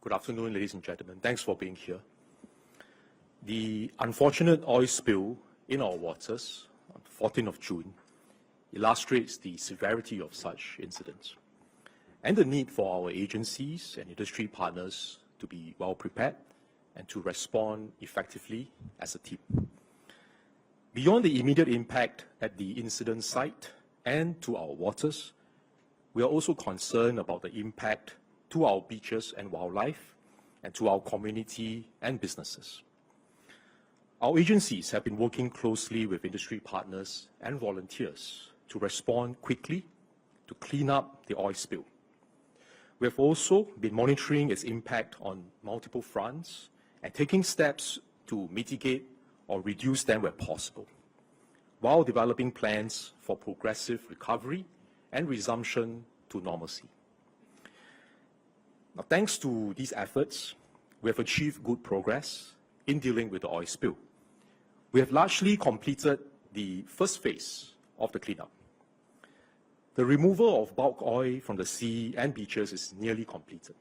Good afternoon, ladies and gentlemen. Thanks for being here. The unfortunate oil spill in our waters on the 14th of June illustrates the severity of such incidents and the need for our agencies and industry partners to be well prepared and to respond effectively as a team. Beyond the immediate impact at the incident site and to our waters, we are also concerned about the impact to our beaches and wildlife, and to our community and businesses. Our agencies have been working closely with industry partners and volunteers to respond quickly to clean up the oil spill. We have also been monitoring its impact on multiple fronts and taking steps to mitigate or reduce them where possible, while developing plans for progressive recovery and resumption to normalcy. Now, thanks to these efforts, we have achieved good progress in dealing with the oil spill. We have largely completed the first phase of the cleanup. The removal of bulk oil from the sea and beaches is nearly completed.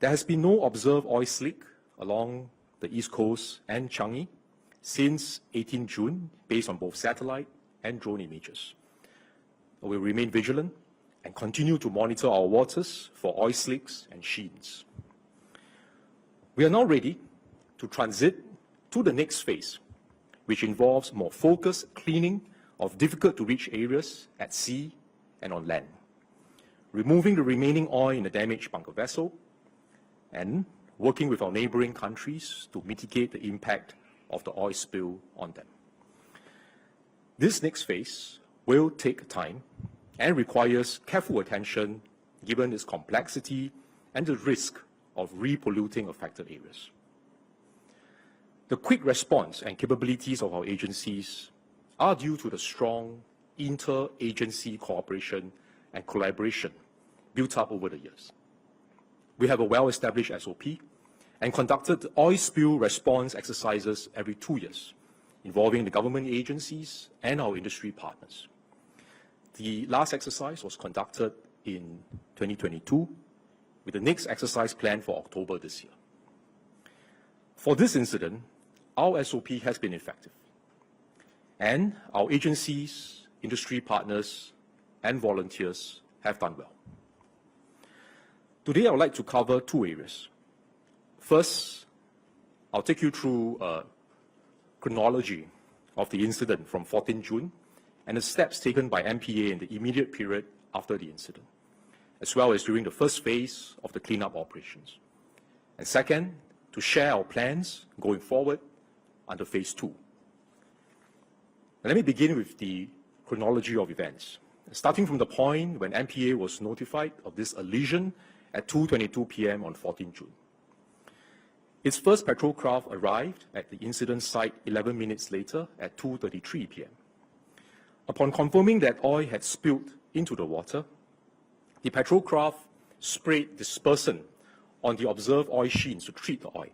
There has been no observed oil slick along the East Coast and Changi since 18 June, based on both satellite and drone images. We will remain vigilant and continue to monitor our waters for oil slicks and sheens. We are now ready to transit to the next phase, which involves more focused cleaning of difficult-to-reach areas at sea and on land, removing the remaining oil in the damaged bunker vessel, and working with our neighboring countries to mitigate the impact of the oil spill on them. This next phase will take time and requires careful attention given its complexity and the risk of repolluting affected areas. The quick response and capabilities of our agencies are due to the strong inter-agency cooperation and collaboration built up over the years. We have a well-established SOP and conducted oil spill response exercises every 2 years, involving the government agencies and our industry partners. The last exercise was conducted in 2022, with the next exercise planned for October this year. For this incident, our SOP has been effective, and our agencies, industry partners, and volunteers have done well. Today, I would like to cover 2 areas. First, I'll take you through a chronology of the incident from 14 June and the steps taken by MPA in the immediate period after the incident, as well as during the first phase of the cleanup operations. And second, to share our plans going forward under phase 2. Let me begin with the chronology of events, starting from the point when MPA was notified of this allusion at 2:22 p.m. on 14 June. Its first patrol craft arrived at the incident site 11 minutes later at 2:33 p.m. Upon confirming that oil had spilled into the water, the patrol craft sprayed dispersant on the observed oil sheens to treat the oil.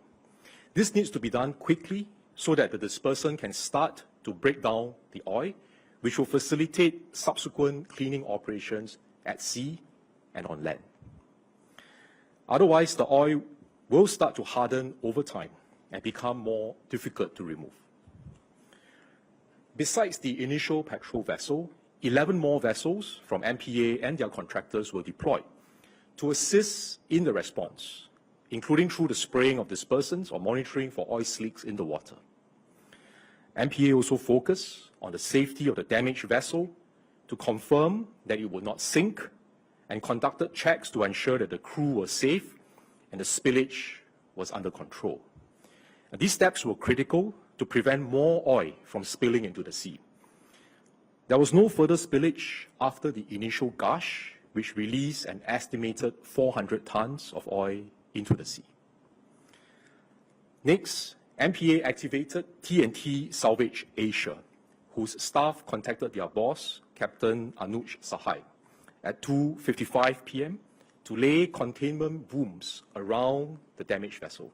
This needs to be done quickly so that the dispersant can start to break down the oil, which will facilitate subsequent cleaning operations at sea and on land. Otherwise, the oil will start to harden over time and become more difficult to remove. Besides the initial patrol vessel, 11 more vessels from MPA and their contractors were deployed to assist in the response, including through the spraying of dispersants or monitoring for oil slicks in the water. MPA also focused on the safety of the damaged vessel to confirm that it would not sink, and conducted checks to ensure that the crew was safe and the spillage was under control. And these steps were critical to prevent more oil from spilling into the sea. There was no further spillage after the initial gush, which released an estimated 400 tons of oil into the sea. Next, MPA activated TNT Salvage Asia, whose staff contacted their boss, Captain Anuj Sahai, at 2:55 p.m. to lay containment booms around the damaged vessel.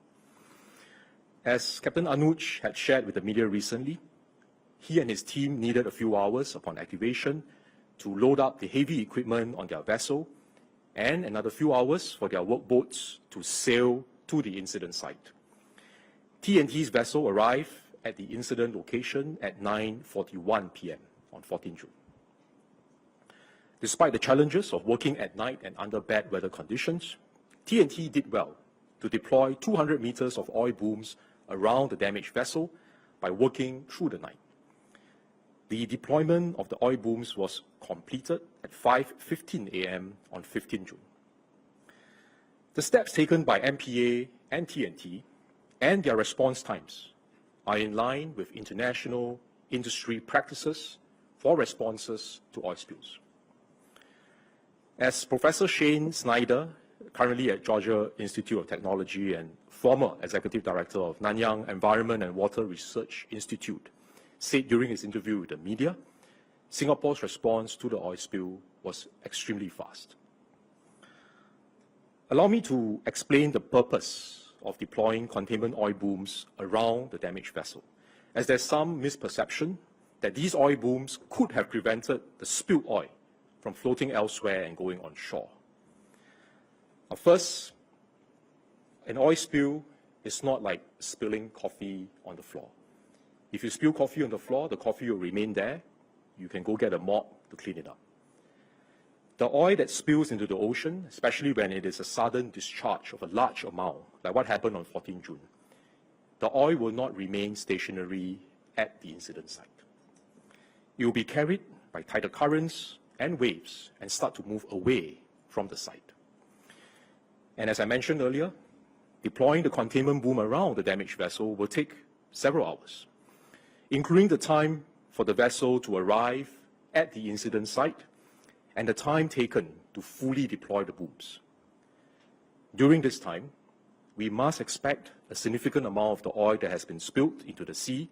As Captain Anuj had shared with the media recently, he and his team needed a few hours upon activation to load up the heavy equipment on their vessel and another few hours for their workboats to sail to the incident site. TNT's vessel arrived at the incident location at 9:41 p.m. on 14 June. Despite the challenges of working at night and under bad weather conditions, TNT did well to deploy 200 meters of oil booms around the damaged vessel by working through the night. The deployment of the oil booms was completed at 5:15 a.m. on 15 June. The steps taken by MPA and TNT and their response times are in line with international industry practices for responses to oil spills. As Professor Shane Snyder, currently at Georgia Institute of Technology and former Executive Director of Nanyang Environment and Water Research Institute, said during his interview with the media, Singapore's response to the oil spill was extremely fast. Allow me to explain the purpose of deploying containment oil booms around the damaged vessel, as there's some misperception that these oil booms could have prevented the spilled oil from floating elsewhere and going on shore. Now, first, an oil spill is not like spilling coffee on the floor. If you spill coffee on the floor, the coffee will remain there. You can go get a mop to clean it up. The oil that spills into the ocean, especially when it is a sudden discharge of a large amount, like what happened on 14 June, the oil will not remain stationary at the incident site. It will be carried by tidal currents and waves and start to move away from the site. And as I mentioned earlier, deploying the containment boom around the damaged vessel will take several hours, including the time for the vessel to arrive at the incident site and the time taken to fully deploy the booms. During this time, we must expect a significant amount of the oil that has been spilled into the sea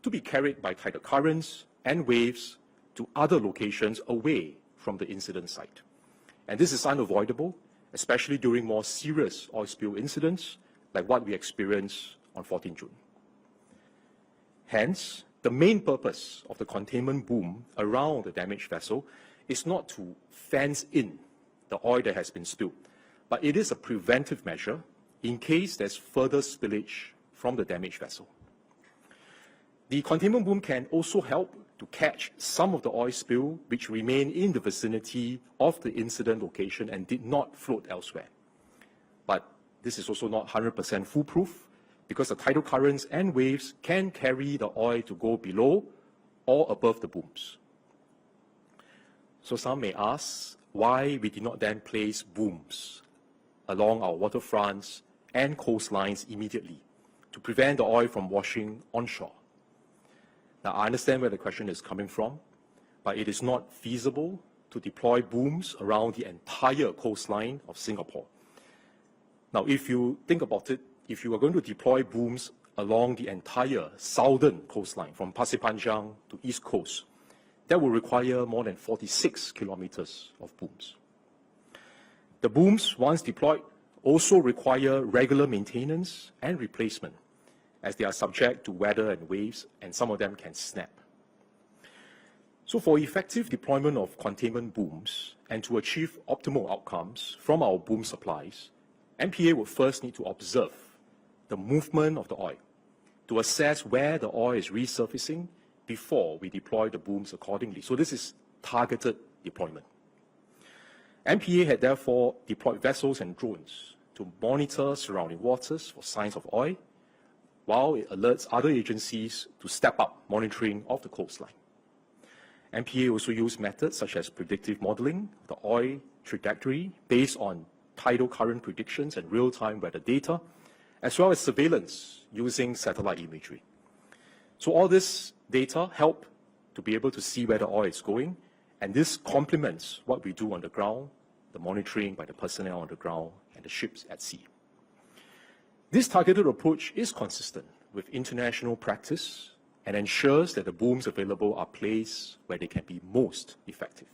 to be carried by tidal currents and waves to other locations away from the incident site. And this is unavoidable, especially during more serious oil spill incidents like what we experienced on 14 June. Hence, the main purpose of the containment boom around the damaged vessel is not to fence in the oil that has been spilled, but it is a preventive measure in case there's further spillage from the damaged vessel. The containment boom can also help to catch some of the oil spill which remain in the vicinity of the incident location and did not float elsewhere. But this is also not 100% foolproof, because the tidal currents and waves can carry the oil to go below or above the booms. So some may ask why we did not then place booms along our waterfronts and coastlines immediately to prevent the oil from washing onshore. Now, I understand where the question is coming from, but it is not feasible to deploy booms around the entire coastline of Singapore. Now, if you think about it, if you are going to deploy booms along the entire southern coastline, from Pasir Panjang to East Coast, that will require more than 46 kilometers of booms. The booms, once deployed, also require regular maintenance and replacement, as they are subject to weather and waves, and some of them can snap. So for effective deployment of containment booms and to achieve optimal outcomes from our boom supplies, MPA will first need to observe the movement of the oil to assess where the oil is resurfacing before we deploy the booms accordingly. So this is targeted deployment. MPA had therefore deployed vessels and drones to monitor surrounding waters for signs of oil, while it alerts other agencies to step up monitoring of the coastline. MPA also used methods such as predictive modeling, the oil trajectory based on tidal current predictions and real-time weather data, as well as surveillance using satellite imagery. So all this data help to be able to see where the oil is going, and this complements what we do on the ground, the monitoring by the personnel on the ground and the ships at sea. This targeted approach is consistent with international practice and ensures that the booms available are placed where they can be most effective.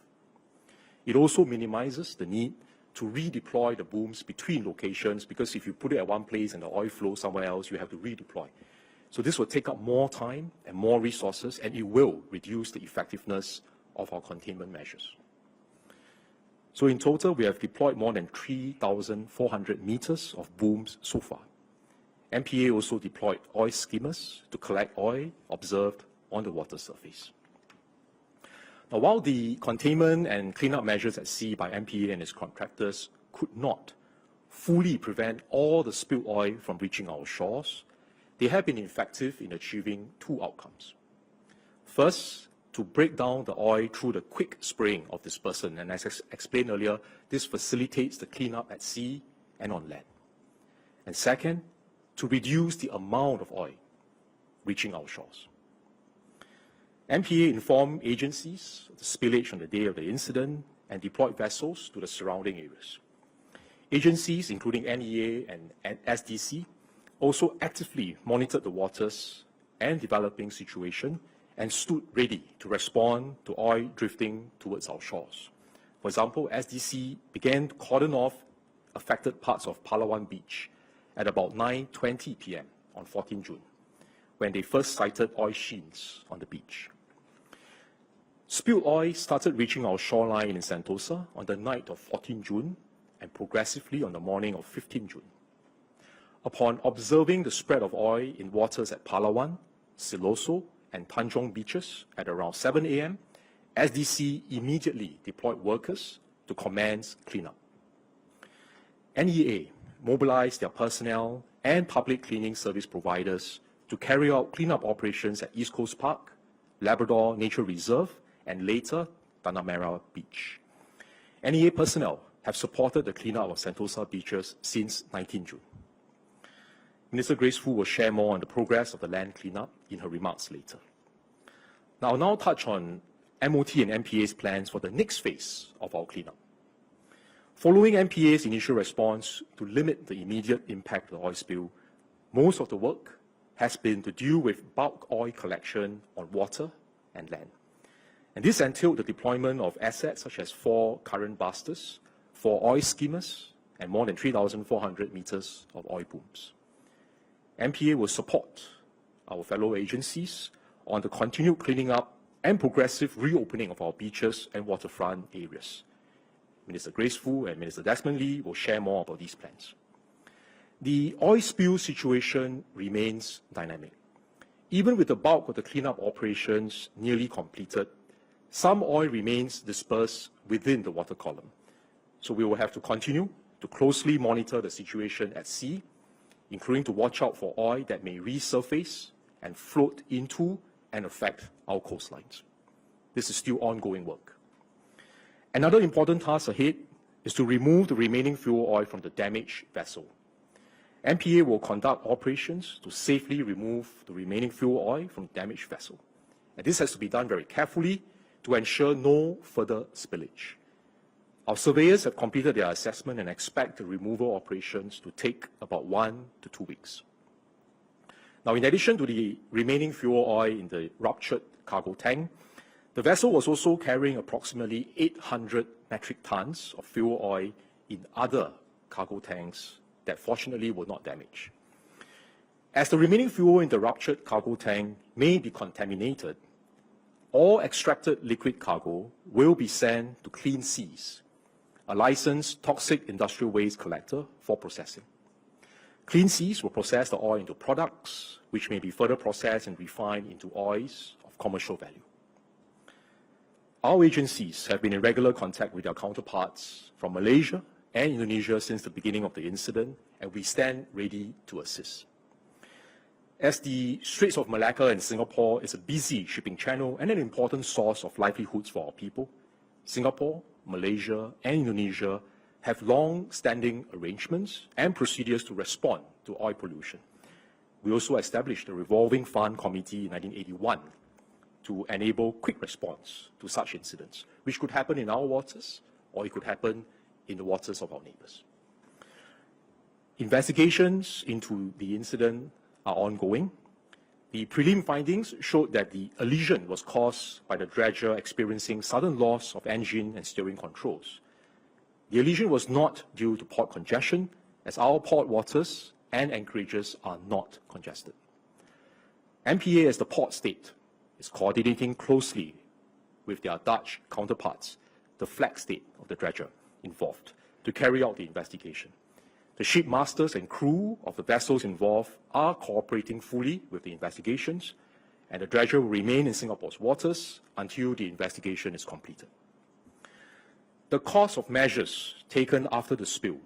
It also minimizes the need to redeploy the booms between locations, because if you put it at one place and the oil flows somewhere else, you have to redeploy. So this will take up more time and more resources, and it will reduce the effectiveness of our containment measures. So in total, we have deployed more than 3,400 meters of booms so far. MPA also deployed oil skimmers to collect oil observed on the water surface. Now, while the containment and cleanup measures at sea by MPA and its contractors could not fully prevent all the spilled oil from reaching our shores, they have been effective in achieving two outcomes. First, to break down the oil through the quick spraying of dispersant, and as explained earlier, this facilitates the cleanup at sea and on land. And second, to reduce the amount of oil reaching our shores. MPA informed agencies of the spillage on the day of the incident and deployed vessels to the surrounding areas. Agencies, including NEA and SDC, also actively monitored the waters and developing situation and stood ready to respond to oil drifting towards our shores. For example, SDC began to cordon off affected parts of Palawan Beach at about 9:20 p.m. on 14 June, when they first sighted oil sheens on the beach. Spilled oil started reaching our shoreline in Sentosa on the night of 14 June and progressively on the morning of 15 June. Upon observing the spread of oil in waters at Palawan, Siloso, and Tanjong beaches at around 7 a.m., SDC immediately deployed workers to commence cleanup. NEA mobilized their personnel and public cleaning service providers to carry out cleanup operations at East Coast Park, Labrador Nature Reserve, and later Tanah Merah Beach. NEA personnel have supported the cleanup of Sentosa beaches since 19 June. Minister Grace Fu will share more on the progress of the land cleanup in her remarks later. Now, I'll now touch on MOT and MPA's plans for the next phase of our cleanup. Following MPA's initial response to limit the immediate impact of the oil spill, most of the work has been to deal with bulk oil collection on water and land. And this entailed the deployment of assets such as 4 current busters, 4 oil skimmers, and more than 3,400 meters of oil booms. MPA will support our fellow agencies on the continued cleaning up and progressive reopening of our beaches and waterfront areas. Minister Grace Fu and Minister Desmond Lee will share more about these plans. The oil spill situation remains dynamic. Even with the bulk of the cleanup operations nearly completed, some oil remains dispersed within the water column. So we will have to continue to closely monitor the situation at sea, including to watch out for oil that may resurface and float into and affect our coastlines. This is still ongoing work. Another important task ahead is to remove the remaining fuel oil from the damaged vessel. MPA will conduct operations to safely remove the remaining fuel oil from the damaged vessel. And this has to be done very carefully to ensure no further spillage. Our surveyors have completed their assessment and expect the removal operations to take about 1 to 2 weeks. Now, in addition to the remaining fuel oil in the ruptured cargo tank, the vessel was also carrying approximately 800 metric tons of fuel oil in other cargo tanks that fortunately were not damaged. As the remaining fuel in the ruptured cargo tank may be contaminated, all extracted liquid cargo will be sent to Clean Seas, a licensed toxic industrial waste collector for processing. Clean Seas will process the oil into products which may be further processed and refined into oils of commercial value. Our agencies have been in regular contact with their counterparts from Malaysia and Indonesia since the beginning of the incident, and we stand ready to assist. As the Straits of Malacca and Singapore is a busy shipping channel and an important source of livelihoods for our people, Singapore, Malaysia, and Indonesia have long-standing arrangements and procedures to respond to oil pollution. We also established a revolving fund committee in 1981 to enable quick response to such incidents, which could happen in our waters or it could happen in the waters of our neighbors. Investigations into the incident are ongoing. The prelim findings showed that the elision was caused by the dredger experiencing sudden loss of engine and steering controls. The elision was not due to port congestion, as our port waters and anchorages are not congested. MPA, as the port state, is coordinating closely with their Dutch counterparts, the flag state of the dredger, involved to carry out the investigation. The ship masters and crew of the vessels involved are cooperating fully with the investigations, and the dredger will remain in Singapore's waters until the investigation is completed. The cost of measures taken after the spill,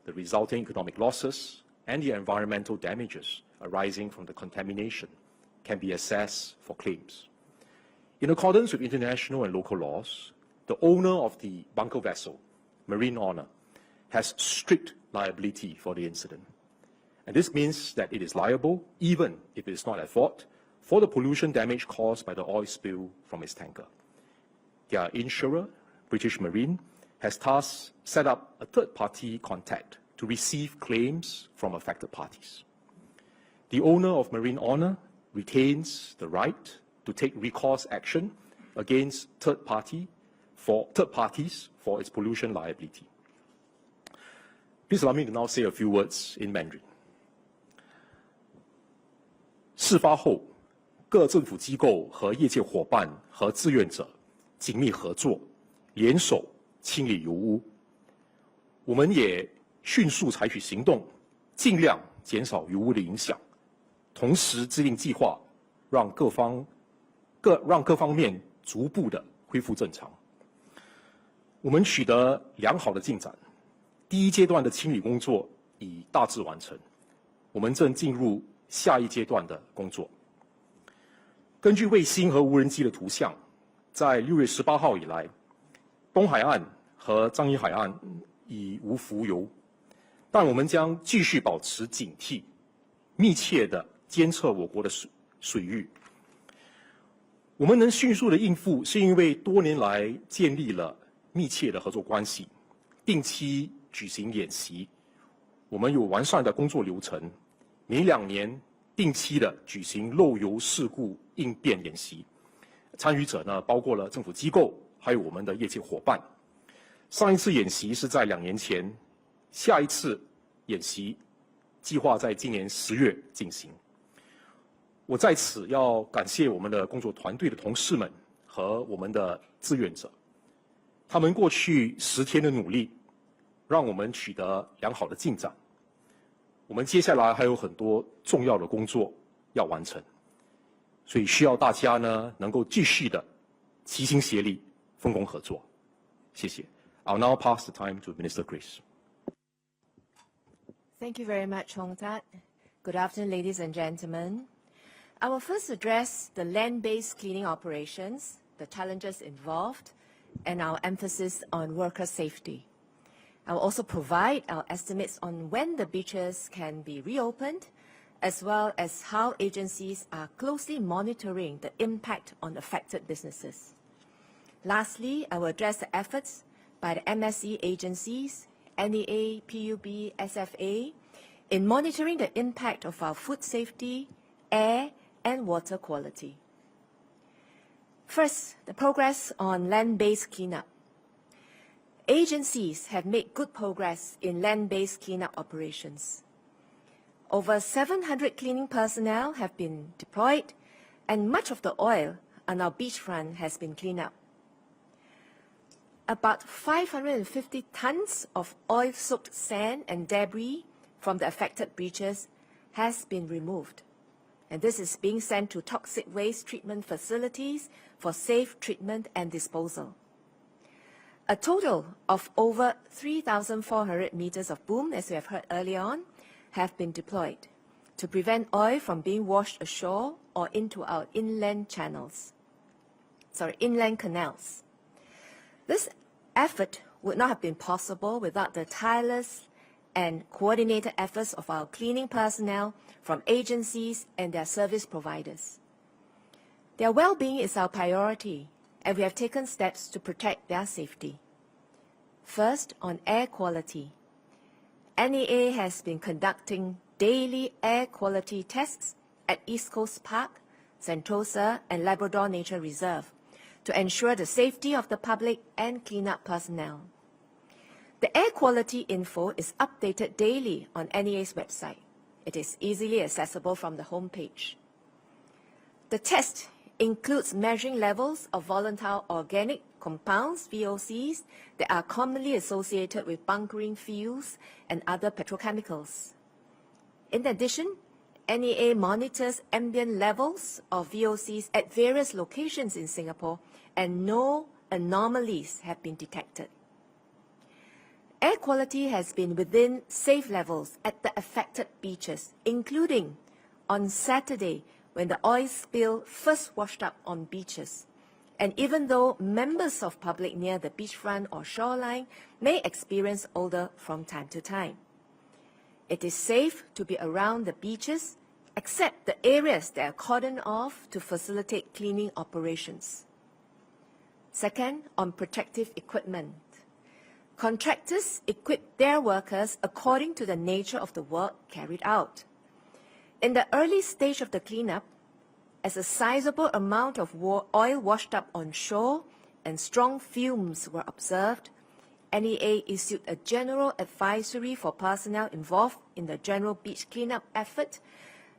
the resulting economic losses, and the environmental damages arising from the contamination can be assessed for claims. In accordance with international and local laws, the owner of the bunker vessel, Marine Honor, has strict liability for the incident. And this means that it is liable, even if it is not at fault, for the pollution damage caused by the oil spill from its tanker. Their insurer, British Marine, has thus set up a third-party contact to receive claims from affected parties. The owner of Marine Honor retains the right to take recourse action against third parties for its pollution liability. Please allow me to now say a few words in Mandarin. 事发后，各政府机构和业界伙伴和志愿者紧密合作，联手清理油污。我们也迅速采取行动，尽量减少油污的影响，同时制定计划，让各方面逐步的恢复正常。我们取得良好的进展。第一阶段的清理工作已大致完成，我们正进入下一阶段的工作。根据卫星和无人机的图像，在6月18号以来，东海岸和樟宜海岸已无浮油，但我们将继续保持警惕，密切地监测我国的水域。我们能迅速地应付，是因为多年来建立了密切的合作关系，定期举行演习，我们有完善的工作流程，每2年定期的举行漏油事故应变演习。参与者呢，包括了政府机构，还有我们的业界伙伴。上一次演习是在2年前，下一次演习计划在今年10月进行。我在此要感谢我们的工作团队的同事们和我们的志愿者，他们过去10天的努力，让我们取得良好的进展。我们接下来还有很多重要的工作要完成，所以需要大家呢能够继续的齐心协力，分工合作。谢谢。I'll now pass the time to Minister Chris. Thank you very much, Hong Tat. Good afternoon, ladies and gentlemen. I will first address the land-based cleaning operations, the challenges involved, and our emphasis on worker safety. I will also provide our estimates on when the beaches can be reopened, as well as how agencies are closely monitoring the impact on affected businesses. Lastly, I will address the efforts by the MSE agencies, NEA, PUB, SFA, in monitoring the impact of our food safety, air, and water quality. First, the progress on land-based cleanup. Agencies have made good progress in land-based cleanup operations. Over 700 cleaning personnel have been deployed, and much of the oil on our beachfront has been cleaned up. About 550 tons of oil-soaked sand and debris from the affected beaches has been removed, and this is being sent to toxic waste treatment facilities for safe treatment and disposal. A total of over 3,400 meters of boom, as we have heard earlier on, have been deployed to prevent oil from being washed ashore or into our inland canals. This effort would not have been possible without the tireless and coordinated efforts of our cleaning personnel from agencies and their service providers. Their well-being is our priority, and we have taken steps to protect their safety. First, on air quality. NEA has been conducting daily air quality tests at East Coast Park, Sentosa, and Labrador Nature Reserve to ensure the safety of the public and cleanup personnel. The air quality info is updated daily on NEA's website. It is easily accessible from the homepage. The test includes measuring levels of volatile organic compounds, VOCs, that are commonly associated with bunkering fuels and other petrochemicals. In addition, NEA monitors ambient levels of VOCs at various locations in Singapore, and no anomalies have been detected. Air quality has been within safe levels at the affected beaches, including on Saturday when the oil spill first washed up on beaches. And even though members of public near the beachfront or shoreline may experience odor from time to time, it is safe to be around the beaches, except the areas that are cordoned off to facilitate cleaning operations. Second, on protective equipment. Contractors equip their workers according to the nature of the work carried out. In the early stage of the cleanup, as a sizable amount of oil washed up on shore and strong fumes were observed, NEA issued a general advisory for personnel involved in the general beach cleanup effort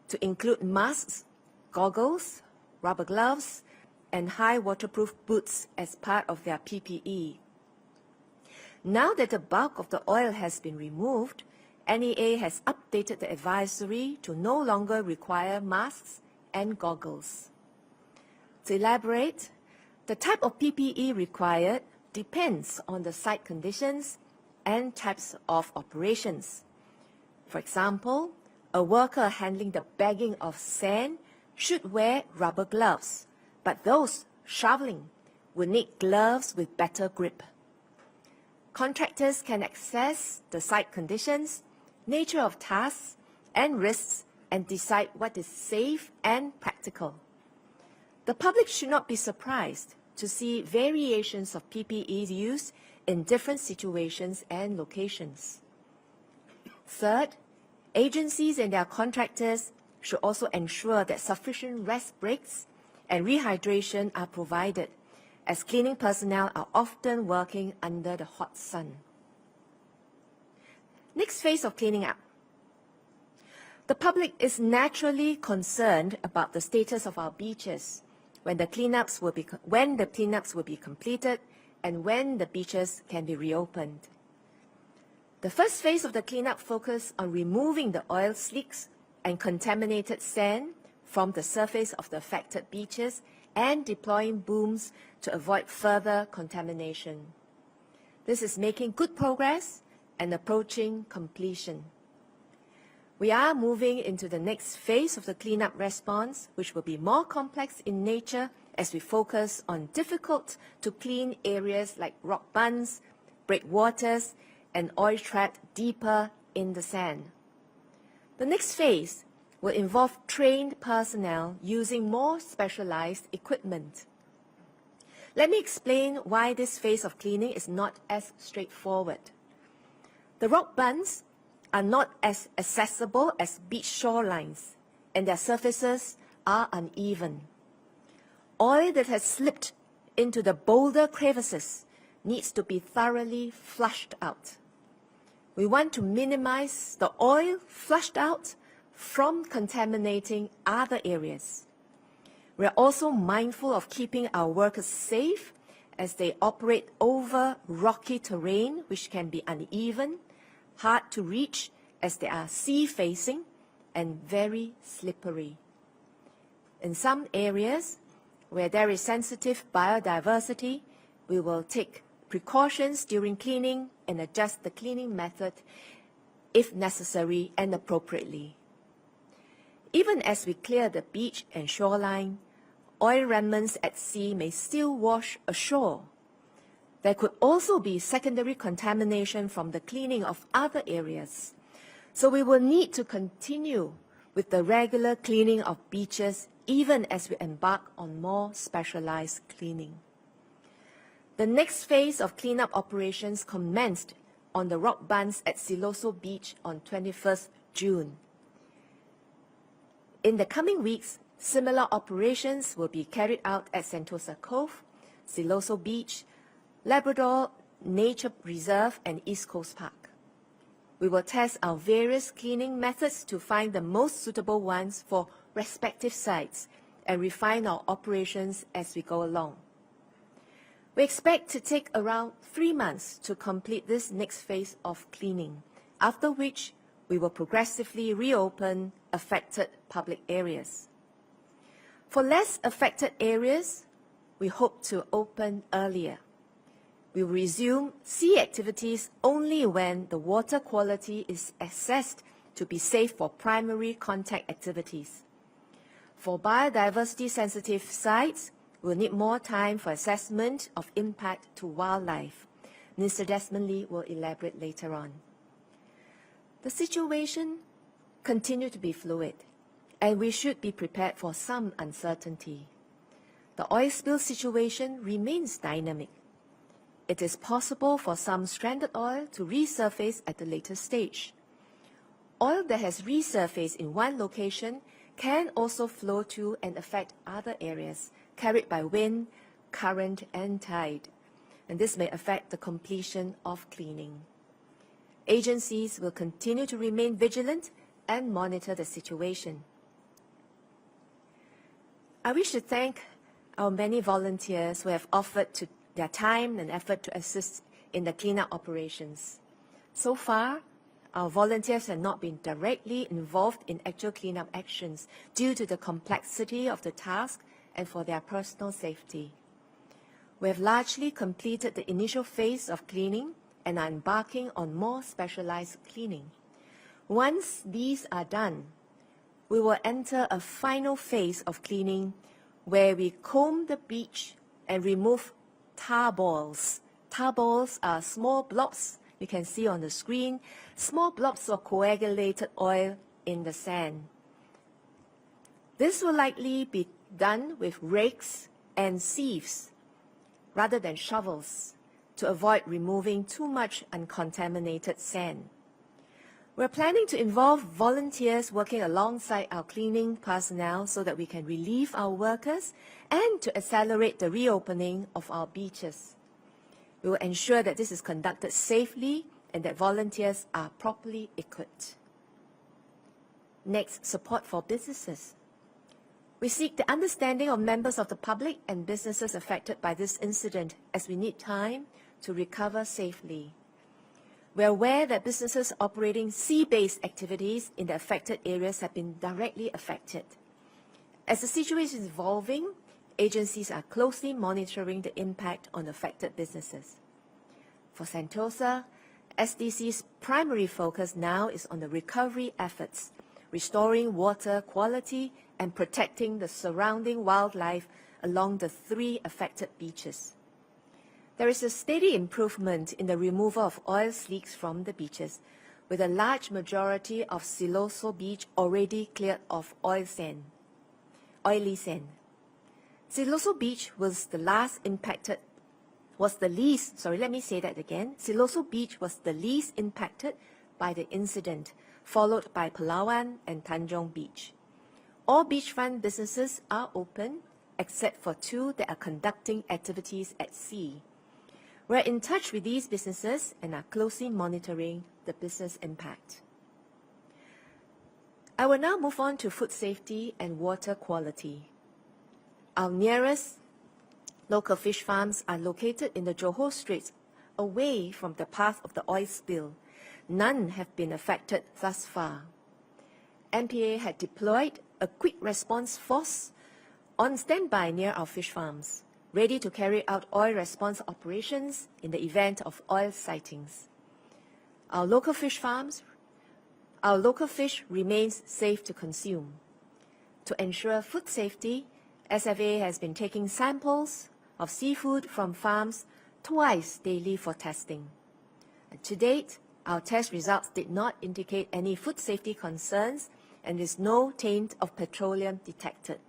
to include masks, goggles, rubber gloves, and high waterproof boots as part of their PPE. Now that the bulk of the oil has been removed, NEA has updated the advisory to no longer require masks and goggles. To elaborate, the type of PPE required depends on the site conditions and types of operations. For example, a worker handling the bagging of sand should wear rubber gloves, but those shoveling will need gloves with better grip. Contractors can assess the site conditions, nature of tasks, and risks and decide what is safe and practical. The public should not be surprised to see variations of PPE used in different situations and locations. Third, agencies and their contractors should also ensure that sufficient rest breaks and rehydration are provided, as cleaning personnel are often working under the hot sun. Next phase of cleaning up. The public is naturally concerned about the status of our beaches when the cleanups will be completed and when the beaches can be reopened. The first phase of the cleanup focused on removing the oil slicks and contaminated sand from the surface of the affected beaches and deploying booms to avoid further contamination. This is making good progress and approaching completion. We are moving into the next phase of the cleanup response, which will be more complex in nature as we focus on difficult-to-clean areas like rock bunds, breakwaters, and oil trapped deeper in the sand. The next phase will involve trained personnel using more specialized equipment. Let me explain why this phase of cleaning is not as straightforward. The rock bunds are not as accessible as beach shorelines, and their surfaces are uneven. Oil that has slipped into the boulder crevices needs to be thoroughly flushed out. We want to minimize the oil flushed out from contaminating other areas. We are also mindful of keeping our workers safe as they operate over rocky terrain which can be uneven, hard to reach as they are sea-facing, and very slippery. In some areas where there is sensitive biodiversity, we will take precautions during cleaning and adjust the cleaning method if necessary and appropriately. Even as we clear the beach and shoreline, oil remnants at sea may still wash ashore. There could also be secondary contamination from the cleaning of other areas. So we will need to continue with the regular cleaning of beaches even as we embark on more specialized cleaning. The next phase of cleanup operations commenced on the rock bunds at Siloso Beach on 21st June. In the coming weeks, similar operations will be carried out at Sentosa Cove, Siloso Beach, Labrador Nature Reserve, and East Coast Park. We will test our various cleaning methods to find the most suitable ones for respective sites and refine our operations as we go along. We expect to take around 3 months to complete this next phase of cleaning, after which we will progressively reopen affected public areas. For less affected areas, we hope to open earlier. We will resume sea activities only when the water quality is assessed to be safe for primary contact activities. For biodiversity sensitive sites, we'll need more time for assessment of impact to wildlife. Minister Desmond Lee will elaborate later on. The situation continues to be fluid, and we should be prepared for some uncertainty. The oil spill situation remains dynamic. It is possible for some stranded oil to resurface at a later stage. Oil that has resurfaced in one location can also flow to and affect other areas, carried by wind, current, and tide, and this may affect the completion of cleaning. Agencies will continue to remain vigilant and monitor the situation. I wish to thank our many volunteers who have offered their time and effort to assist in the cleanup operations. So far, our volunteers have not been directly involved in actual cleanup actions due to the complexity of the task and for their personal safety. We have largely completed the initial phase of cleaning and are embarking on more specialized cleaning. Once these are done, we will enter a final phase of cleaning where we comb the beach and remove tar balls. Tar balls are small blobs, you can see on the screen, small blobs of coagulated oil in the sand. This will likely be done with rakes and sieves rather than shovels to avoid removing too much uncontaminated sand. We're planning to involve volunteers working alongside our cleaning personnel so that we can relieve our workers and to accelerate the reopening of our beaches. We will ensure that this is conducted safely and that volunteers are properly equipped. Next, support for businesses. We seek the understanding of members of the public and businesses affected by this incident as we need time to recover safely. We are aware that businesses operating sea-based activities in the affected areas have been directly affected. As the situation is evolving, agencies are closely monitoring the impact on affected businesses. For Sentosa, SDC's primary focus now is on the recovery efforts, restoring water quality and protecting the surrounding wildlife along the 3 affected beaches. There is a steady improvement in the removal of oil slicks from the beaches, with a large majority of Siloso Beach already cleared of oily sand. Siloso Beach was the Siloso Beach was the least impacted by the incident, followed by Palawan and Tanjong Beach. All beachfront businesses are open, except for 2 that are conducting activities at sea. We're in touch with these businesses and are closely monitoring the business impact. I will now move on to food safety and water quality. Our nearest local fish farms are located in the Johor Straits, away from the path of the oil spill. None have been affected thus far. MPA had deployed a quick response force on standby near our fish farms, ready to carry out oil response operations in the event of oil sightings. Our local fish remains safe to consume. To ensure food safety, SFA has been taking samples of seafood from farms twice daily for testing. And to date, our test results did not indicate any food safety concerns and there is no taint of petroleum detected.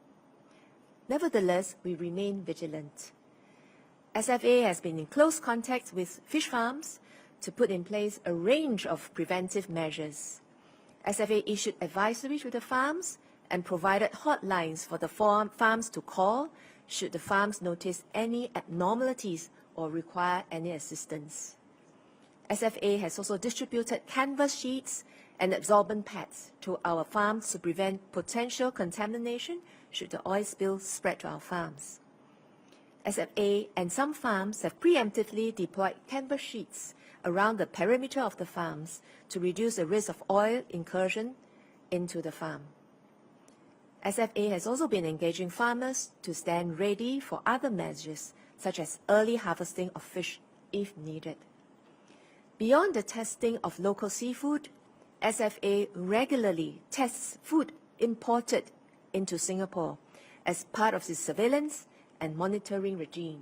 Nevertheless, we remain vigilant. SFA has been in close contact with fish farms to put in place a range of preventive measures. SFA issued advisory to the farms and provided hotlines for the farms to call should the farms notice any abnormalities or require any assistance. SFA has also distributed canvas sheets and absorbent pads to our farms to prevent potential contamination should the oil spill spread to our farms. SFA and some farms have preemptively deployed canvas sheets around the perimeter of the farms to reduce the risk of oil incursion into the farm. SFA has also been engaging farmers to stand ready for other measures, such as early harvesting of fish if needed. Beyond the testing of local seafood, SFA regularly tests food imported into Singapore as part of its surveillance and monitoring regime.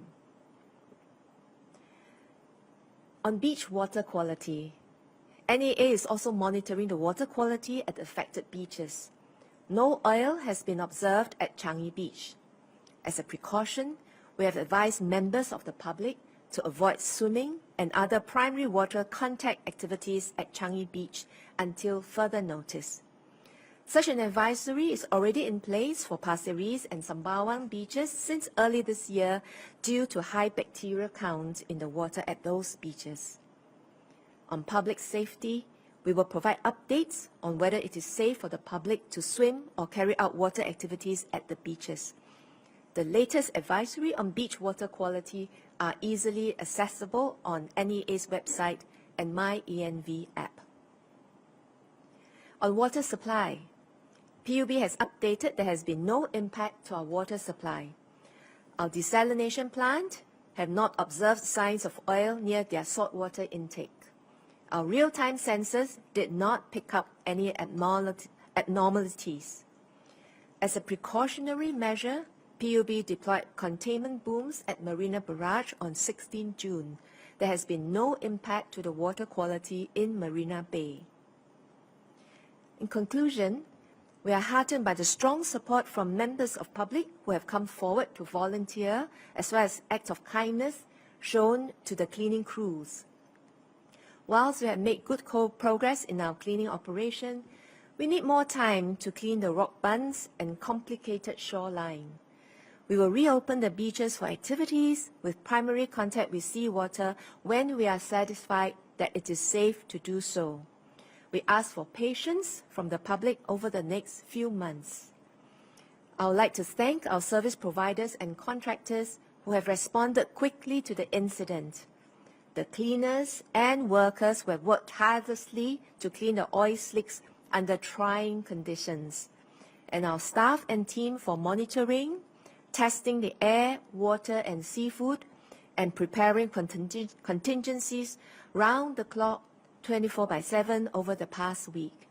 On beach water quality, NEA is also monitoring the water quality at affected beaches. No oil has been observed at Changi Beach. As a precaution, we have advised members of the public to avoid swimming and other primary water contact activities at Changi Beach until further notice. Such an advisory is already in place for Pasir Ris and Sembawang beaches since early this year due to high bacterial counts in the water at those beaches. On public safety, we will provide updates on whether it is safe for the public to swim or carry out water activities at the beaches. The latest advisory on beach water quality are easily accessible on NEA's website and MyENV app. On water supply, PUB has updated there has been no impact to our water supply. Our desalination plant have not observed signs of oil near their saltwater intake. Our real-time sensors did not pick up any abnormalities. As a precautionary measure, PUB deployed containment booms at Marina Barrage on 16 June. There has been no impact to the water quality in Marina Bay. In conclusion, we are heartened by the strong support from members of public who have come forward to volunteer, as well as acts of kindness shown to the cleaning crews. Whilst we have made good progress in our cleaning operation, we need more time to clean the rock bunds and complicated shoreline. We will reopen the beaches for activities with primary contact with seawater when we are satisfied that it is safe to do so. We ask for patience from the public over the next few months. I would like to thank our service providers and contractors who have responded quickly to the incident. The cleaners and workers who have worked tirelessly to clean the oil slicks under trying conditions, and our staff and team for monitoring, testing the air, water, and seafood, and preparing contingencies round the clock 24/7 over the past week.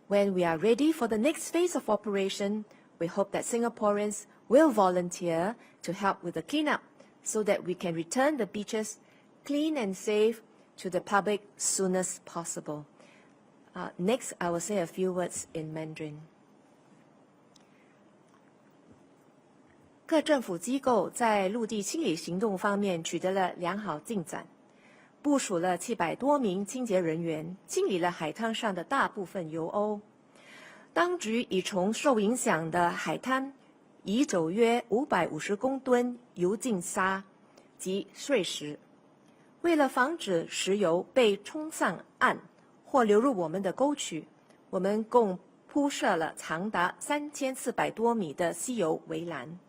When we are ready for the next phase of operation, we hope that Singaporeans will volunteer to help with the cleanup so that we can return the beaches clean and safe to the public soon as possible. Next, I will say a few words in Mandarin. 各政府机构在陆地清理行动方面取得了良好进展，部署了700多名清洁人员，清理了海滩上的大部分油污。当局已从受影响的海滩移走约550公吨油浸沙及碎石。为了防止石油被冲上岸或流入我们的沟渠，我们共铺设了长达3400多米的吸油围栏。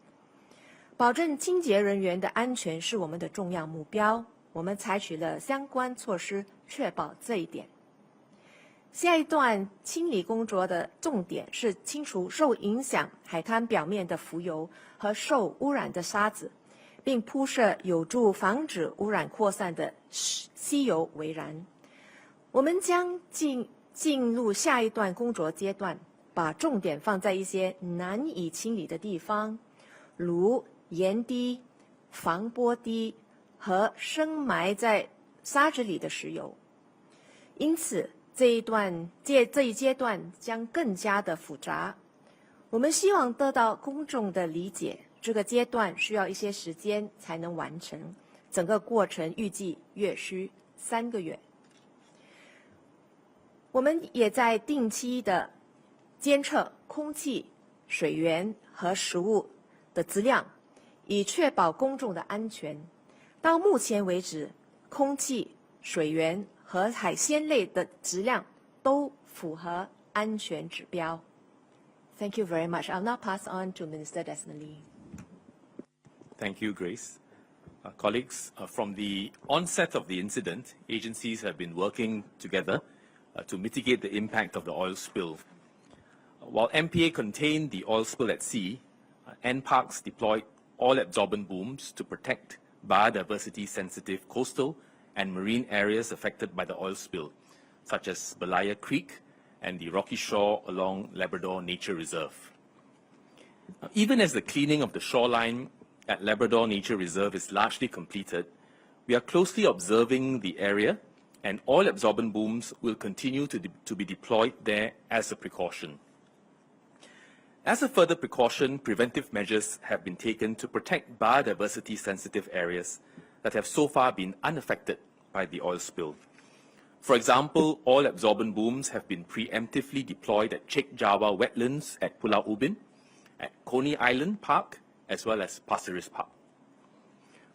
保证清洁人员的安全是我们的重要目标，我们采取了相关措施确保这一点。下一段清理工作的重点是清除受影响海滩表面的浮油和受污染的沙子，并铺设有助防止污染扩散的吸油围栏。我们将进入下一段工作阶段，把重点放在一些难以清理的地方，如岩堤、防波堤和深埋在沙子里的石油。因此，这一阶段将更加的复杂。我们希望得到公众的理解，这个阶段需要一些时间才能完成，整个过程预计约需3个月。我们也在定期的监测空气、水源和食物的质量，以确保公众的安全。到目前为止，空气、水源和海鲜类的质量都符合安全指标。Thank you very much. I'll now pass on to Minister Lee. Thank you, Grace. Colleagues, from the onset of the incident, agencies have been working together to mitigate the impact of the oil spill. While MPA contained the oil spill at sea, NParks deployed oil-absorbent booms to protect biodiversity-sensitive coastal and marine areas affected by the oil spill, such as Belaya Creek and the rocky shore along Labrador Nature Reserve. Even as the cleaning of the shoreline at Labrador Nature Reserve is largely completed, we are closely observing the area, and oil-absorbent booms will continue to be deployed there as a precaution. As a further precaution, preventive measures have been taken to protect biodiversity-sensitive areas that have so far been unaffected by the oil spill. For example, oil-absorbent booms have been preemptively deployed at Chek Jawa wetlands at Pulau Ubin, at Coney Island Park, as well as Pasir Park.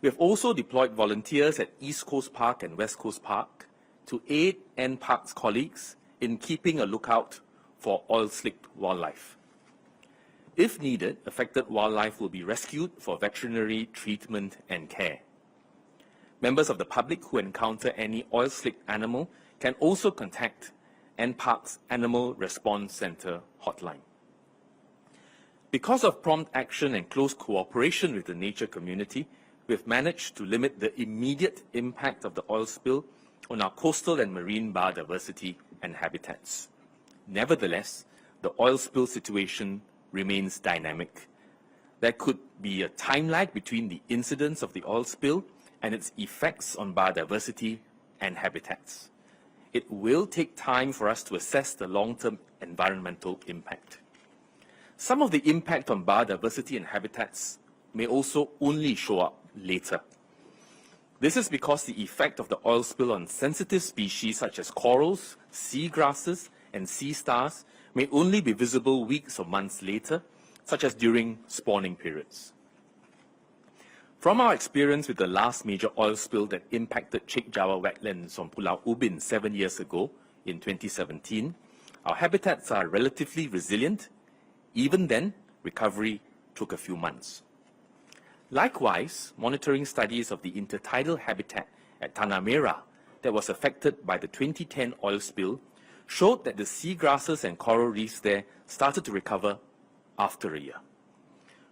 We have also deployed volunteers at East Coast Park and West Coast Park to aid NParks colleagues in keeping a lookout for oil-slicked wildlife. If needed, affected wildlife will be rescued for veterinary treatment and care. Members of the public who encounter any oil-slicked animal can also contact NParks Animal Response Center hotline. Because of prompt action and close cooperation with the nature community, we have managed to limit the immediate impact of the oil spill on our coastal and marine biodiversity and habitats. Nevertheless, the oil spill situation remains dynamic. There could be a time lag between the incidence of the oil spill and its effects on biodiversity and habitats. It will take time for us to assess the long-term environmental impact. Some of the impact on biodiversity and habitats may also only show up later. This is because the effect of the oil spill on sensitive species such as corals, seagrasses, and sea stars may only be visible weeks or months later, such as during spawning periods. From our experience with the last major oil spill that impacted Chek Jawa wetlands on Pulau Ubin 7 years ago in 2017, our habitats are relatively resilient. Even then, recovery took a few months. Likewise, monitoring studies of the intertidal habitat at Tanah Merah that was affected by the 2010 oil spill showed that the seagrasses and coral reefs there started to recover after a year.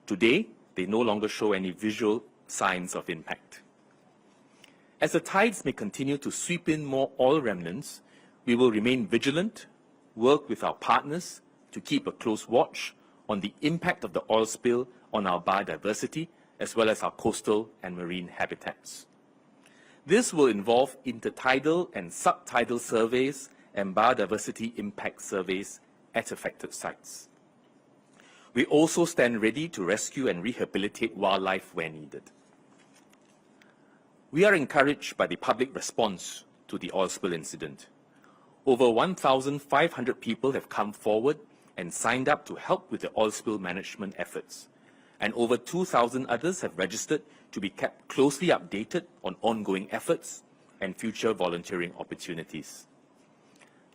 Today, they no longer show any visual signs of impact. As the tides may continue to sweep in more oil remnants, we will remain vigilant, work with our partners to keep a close watch on the impact of the oil spill on our biodiversity as well as our coastal and marine habitats. This will involve intertidal and subtidal surveys and biodiversity impact surveys at affected sites. We also stand ready to rescue and rehabilitate wildlife where needed. We are encouraged by the public response to the oil spill incident. Over 1,500 people have come forward and signed up to help with the oil spill management efforts, and over 2,000 others have registered to be kept closely updated on ongoing efforts and future volunteering opportunities.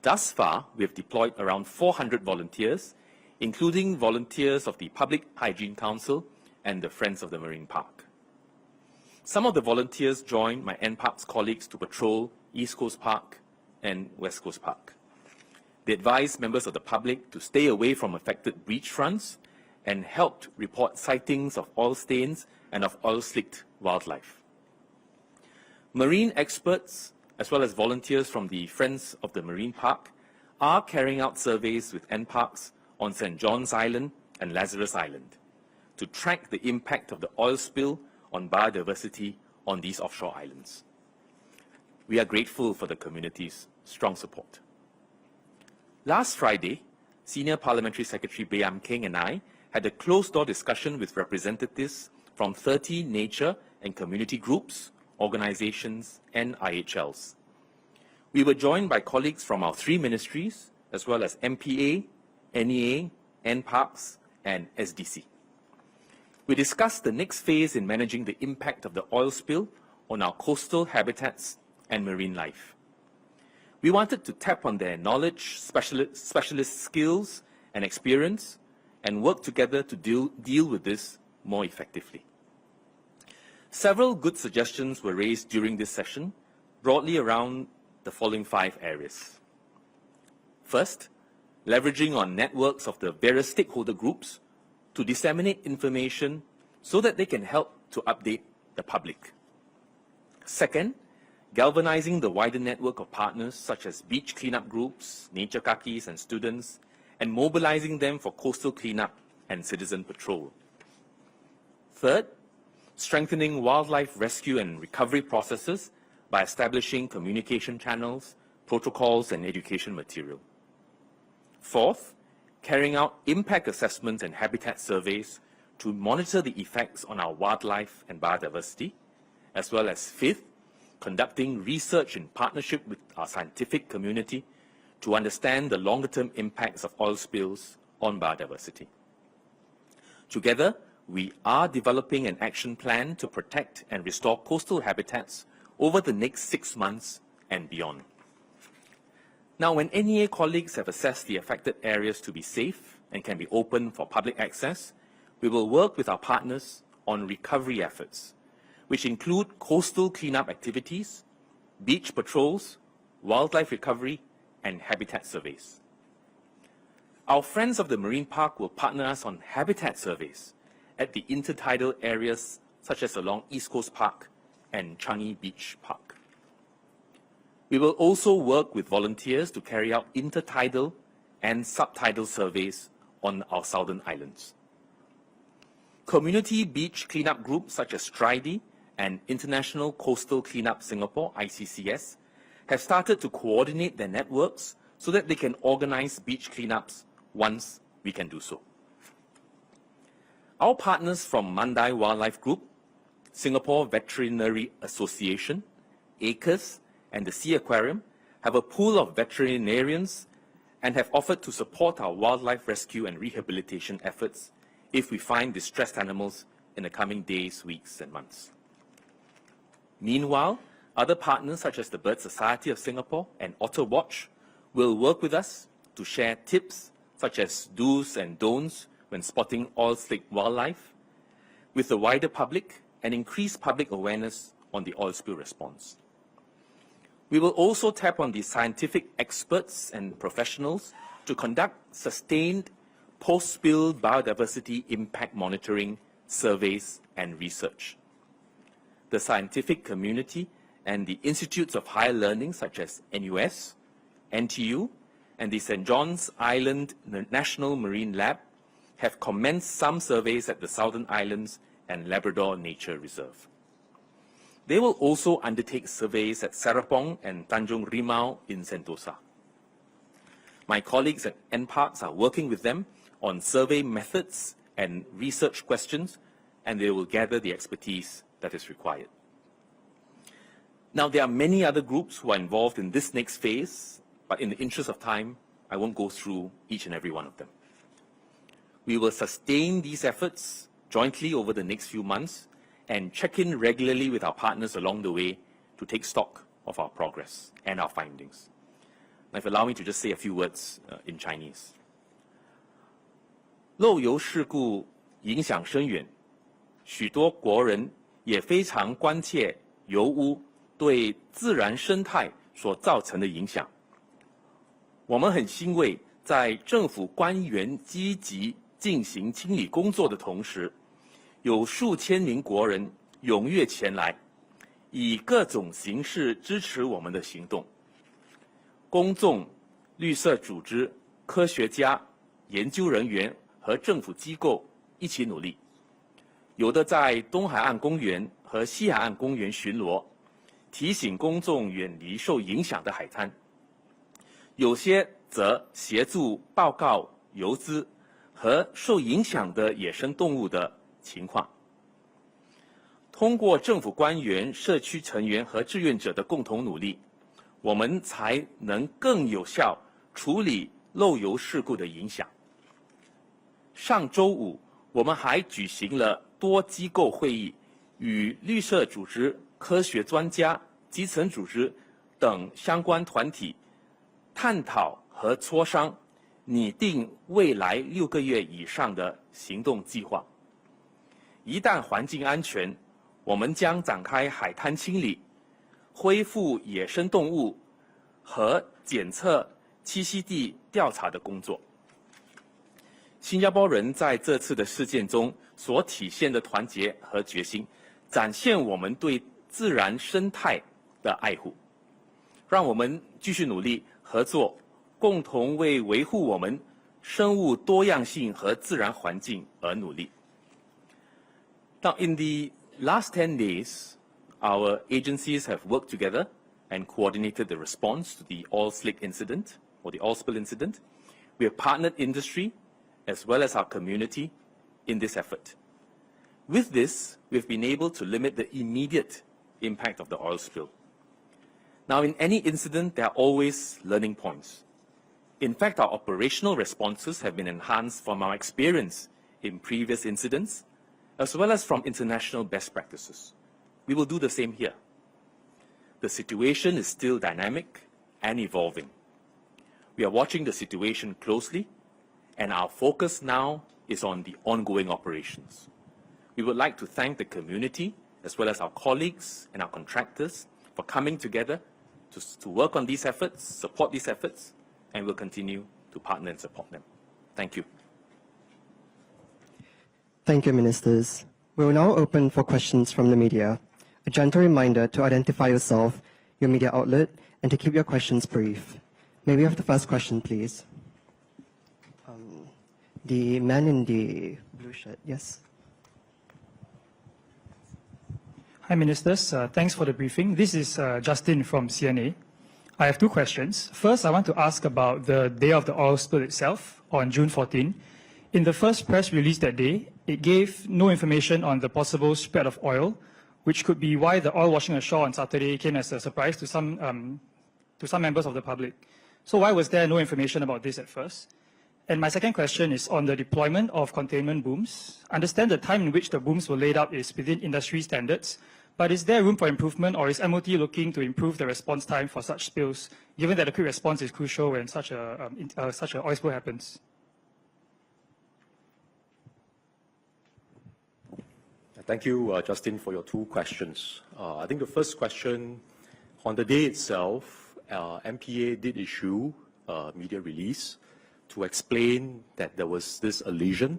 Thus far, we have deployed around 400 volunteers, including volunteers of the Public Hygiene Council and the Friends of the Marine Park. Some of the volunteers joined my NParks colleagues to patrol East Coast Park and West Coast Park. They advised members of the public to stay away from affected beach fronts and helped report sightings of oil stains and of oil-slicked wildlife. Marine experts, as well as volunteers from the Friends of the Marine Park, are carrying out surveys with NParks on St. John's Island and Lazarus Island to track the impact of the oil spill on biodiversity on these offshore islands. We are grateful for the community's strong support. Last Friday, Senior Parliamentary Secretary Bayam Keng and I had a closed-door discussion with representatives from 30 nature and community groups, organizations, and IHLs. We were joined by colleagues from our 3 ministries, as well as MPA, NEA, NParks, and SDC. We discussed the next phase in managing the impact of the oil spill on our coastal habitats and marine life. We wanted to tap on their knowledge, specialist skills, and experience, and work together to deal with this more effectively. Several good suggestions were raised during this session, broadly around the following 5 areas. First, leveraging on networks of the various stakeholder groups to disseminate information so that they can help to update the public. Second, galvanizing the wider network of partners such as beach cleanup groups, nature kakis and students, and mobilizing them for coastal cleanup and citizen patrol. Third, strengthening wildlife rescue and recovery processes by establishing communication channels, protocols, and education material. Fourth, carrying out impact assessments and habitat surveys to monitor the effects on our wildlife and biodiversity, as well as fifth, conducting research in partnership with our scientific community to understand the longer-term impacts of oil spills on biodiversity. Together, we are developing an action plan to protect and restore coastal habitats over the next 6 months and beyond. Now, when NEA colleagues have assessed the affected areas to be safe and can be open for public access, we will work with our partners on recovery efforts, which include coastal cleanup activities, beach patrols, wildlife recovery, and habitat surveys. Our friends of the Marine Park will partner us on habitat surveys at the intertidal areas such as along East Coast Park and Changi Beach Park. We will also work with volunteers to carry out intertidal and subtidal surveys on our southern islands. Community beach cleanup groups such as STRIDE and International Coastal Cleanup Singapore, ICCS, have started to coordinate their networks so that they can organize beach cleanups once we can do so. Our partners from Mandai Wildlife Group, Singapore Veterinary Association, ACRES, and the Sea Aquarium have a pool of veterinarians and have offered to support our wildlife rescue and rehabilitation efforts if we find distressed animals in the coming days, weeks, and months. Meanwhile, other partners such as the Bird Society of Singapore and Otter Watch will work with us to share tips such as do's and don'ts when spotting oil-slick wildlife with the wider public and increase public awareness on the oil spill response. We will also tap on the scientific experts and professionals to conduct sustained post-spill biodiversity impact monitoring, surveys, and research. The scientific community and the institutes of higher learning such as NUS, NTU, and the St. John's Island National Marine Lab have commenced some surveys at the Southern Islands and Labrador Nature Reserve. They will also undertake surveys at Serapong and Tanjung Rimau in Sentosa. My colleagues at NParks are working with them on survey methods and research questions, and they will gather the expertise that is required. Now, there are many other groups who are involved in this next phase, but in the interest of time, I won't go through each and every one of them. We will sustain these efforts jointly over the next few months and check in regularly with our partners along the way to take stock of our progress and our findings. Now, if you allow me to just say a few words in Chinese. 漏油事故影响深远，许多国人也非常关切油污对自然生态所造成的影响。我们很欣慰，在政府官员积极进行清理工作的同时，有数千名国人踊跃前来，以各种形式支持我们的行动。公众、绿色组织、科学家、研究人员和政府机构一起努力，有的在东海岸公园和西海岸公园巡逻，提醒公众远离受影响的海滩；有些则协助报告游资和受影响的野生动物的情况。通过政府官员、社区成员和志愿者的共同努力，我们才能更有效处理漏油事故的影响。上周五，我们还举行了多机构会议，与绿色组织、科学专家、基层组织等相关团体探讨和磋商，拟定未来6个月以上的行动计划。一旦环境安全，我们将展开海滩清理、恢复野生动物和检测栖息地调查的工作。新加坡人在这次的事件中所体现的团结和决心，展现我们对自然生态的爱护。让我们继续努力合作，共同为维护我们生物多样性和自然环境而努力。Now, in the last 10 days, our agencies have worked together and coordinated the response to the oil slick incident or the oil spill incident. We have partnered industry as well as our community in this effort. With this, we've been able to limit the immediate impact of the oil spill. Now, in any incident, there are always learning points. In fact, our operational responses have been enhanced from our experience in previous incidents, as well as from international best practices. We will do the same here. The situation is still dynamic and evolving. We are watching the situation closely, and our focus now is on the ongoing operations. We would like to thank the community, as well as our colleagues and our contractors, for coming together to work on these efforts, support these efforts, and we'll continue to partner and support them. Thank you. Thank you, Ministers. We will now open for questions from the media. A gentle reminder to identify yourself, your media outlet, and to keep your questions brief. May we have the first question, please? The man in the blue shirt, yes. Hi, Ministers. Thanks for the briefing. This is Justin from CNA. I have two questions. First, I want to ask about the day of the oil spill itself on June 14. In the first press release that day, it gave no information on the possible spread of oil, which could be why the oil washing ashore on Saturday came as a surprise to some members of the public. So why was there no information about this at first? And my second question is on the deployment of containment booms. I understand the time in which the booms were laid out is within industry standards, but is there room for improvement, or is MOT looking to improve the response time for such spills, given that the quick response is crucial when such an oil spill happens? Thank you, Justin, for your two questions. I think the first question, on the day itself, MPA did issue a media release to explain that there was this lesion,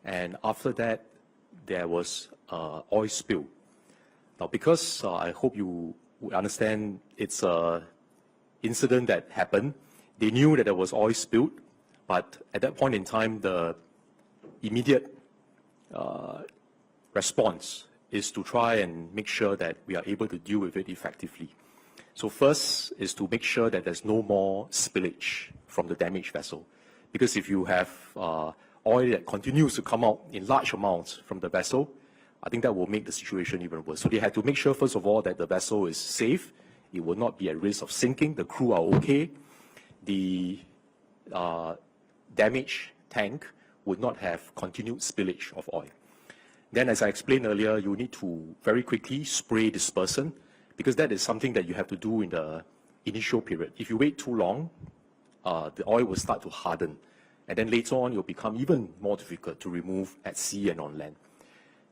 and after that, there was oil spill. Now, because I hope you understand it's an incident that happened, they knew that there was oil spilled, but at that point in time, the immediate response is to try and make sure that we are able to deal with it effectively. So first is to make sure that there's no more spillage from the damaged vessel. Because if you have oil that continues to come out in large amounts from the vessel, I think that will make the situation even worse. So they had to make sure, first of all, that the vessel is safe. It will not be at risk of sinking. The crew are okay. The damaged tank would not have continued spillage of oil. Then, as I explained earlier, you need to very quickly spray dispersant, because that is something that you have to do in the initial period. If you wait too long, the oil will start to harden, and then later on, it will become even more difficult to remove at sea and on land.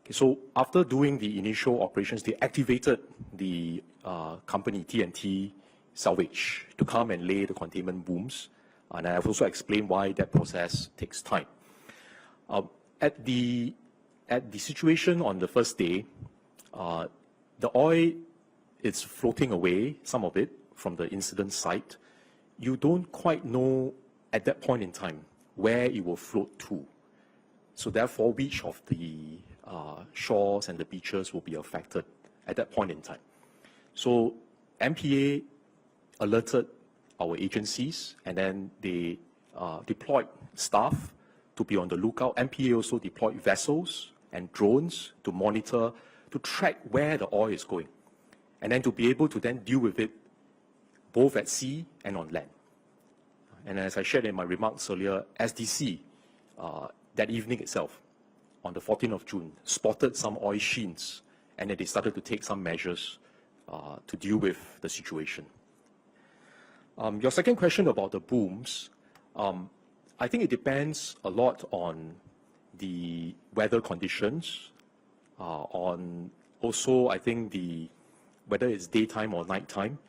Okay, so after doing the initial operations, they activated the company TNT Salvage to come and lay the containment booms, and I've also explained why that process takes time. At the situation on the first day, the oil is floating away, some of it, from the incident site. You don't quite know at that point in time where it will float to. So therefore, which of the shores and the beaches will be affected at that point in time. So MPA alerted our agencies, and then they deployed staff to be on the lookout. MPA also deployed vessels and drones to monitor, to track where the oil is going, and then to be able to then deal with it both at sea and on land. And as I shared in my remarks earlier, SDC, that evening itself, on the 14th of June, spotted some oil sheens, and then they started to take some measures to deal with the situation. Your second question about the booms, I think it depends a lot on the weather conditions, on also, I think, whether it's daytime or nighttime.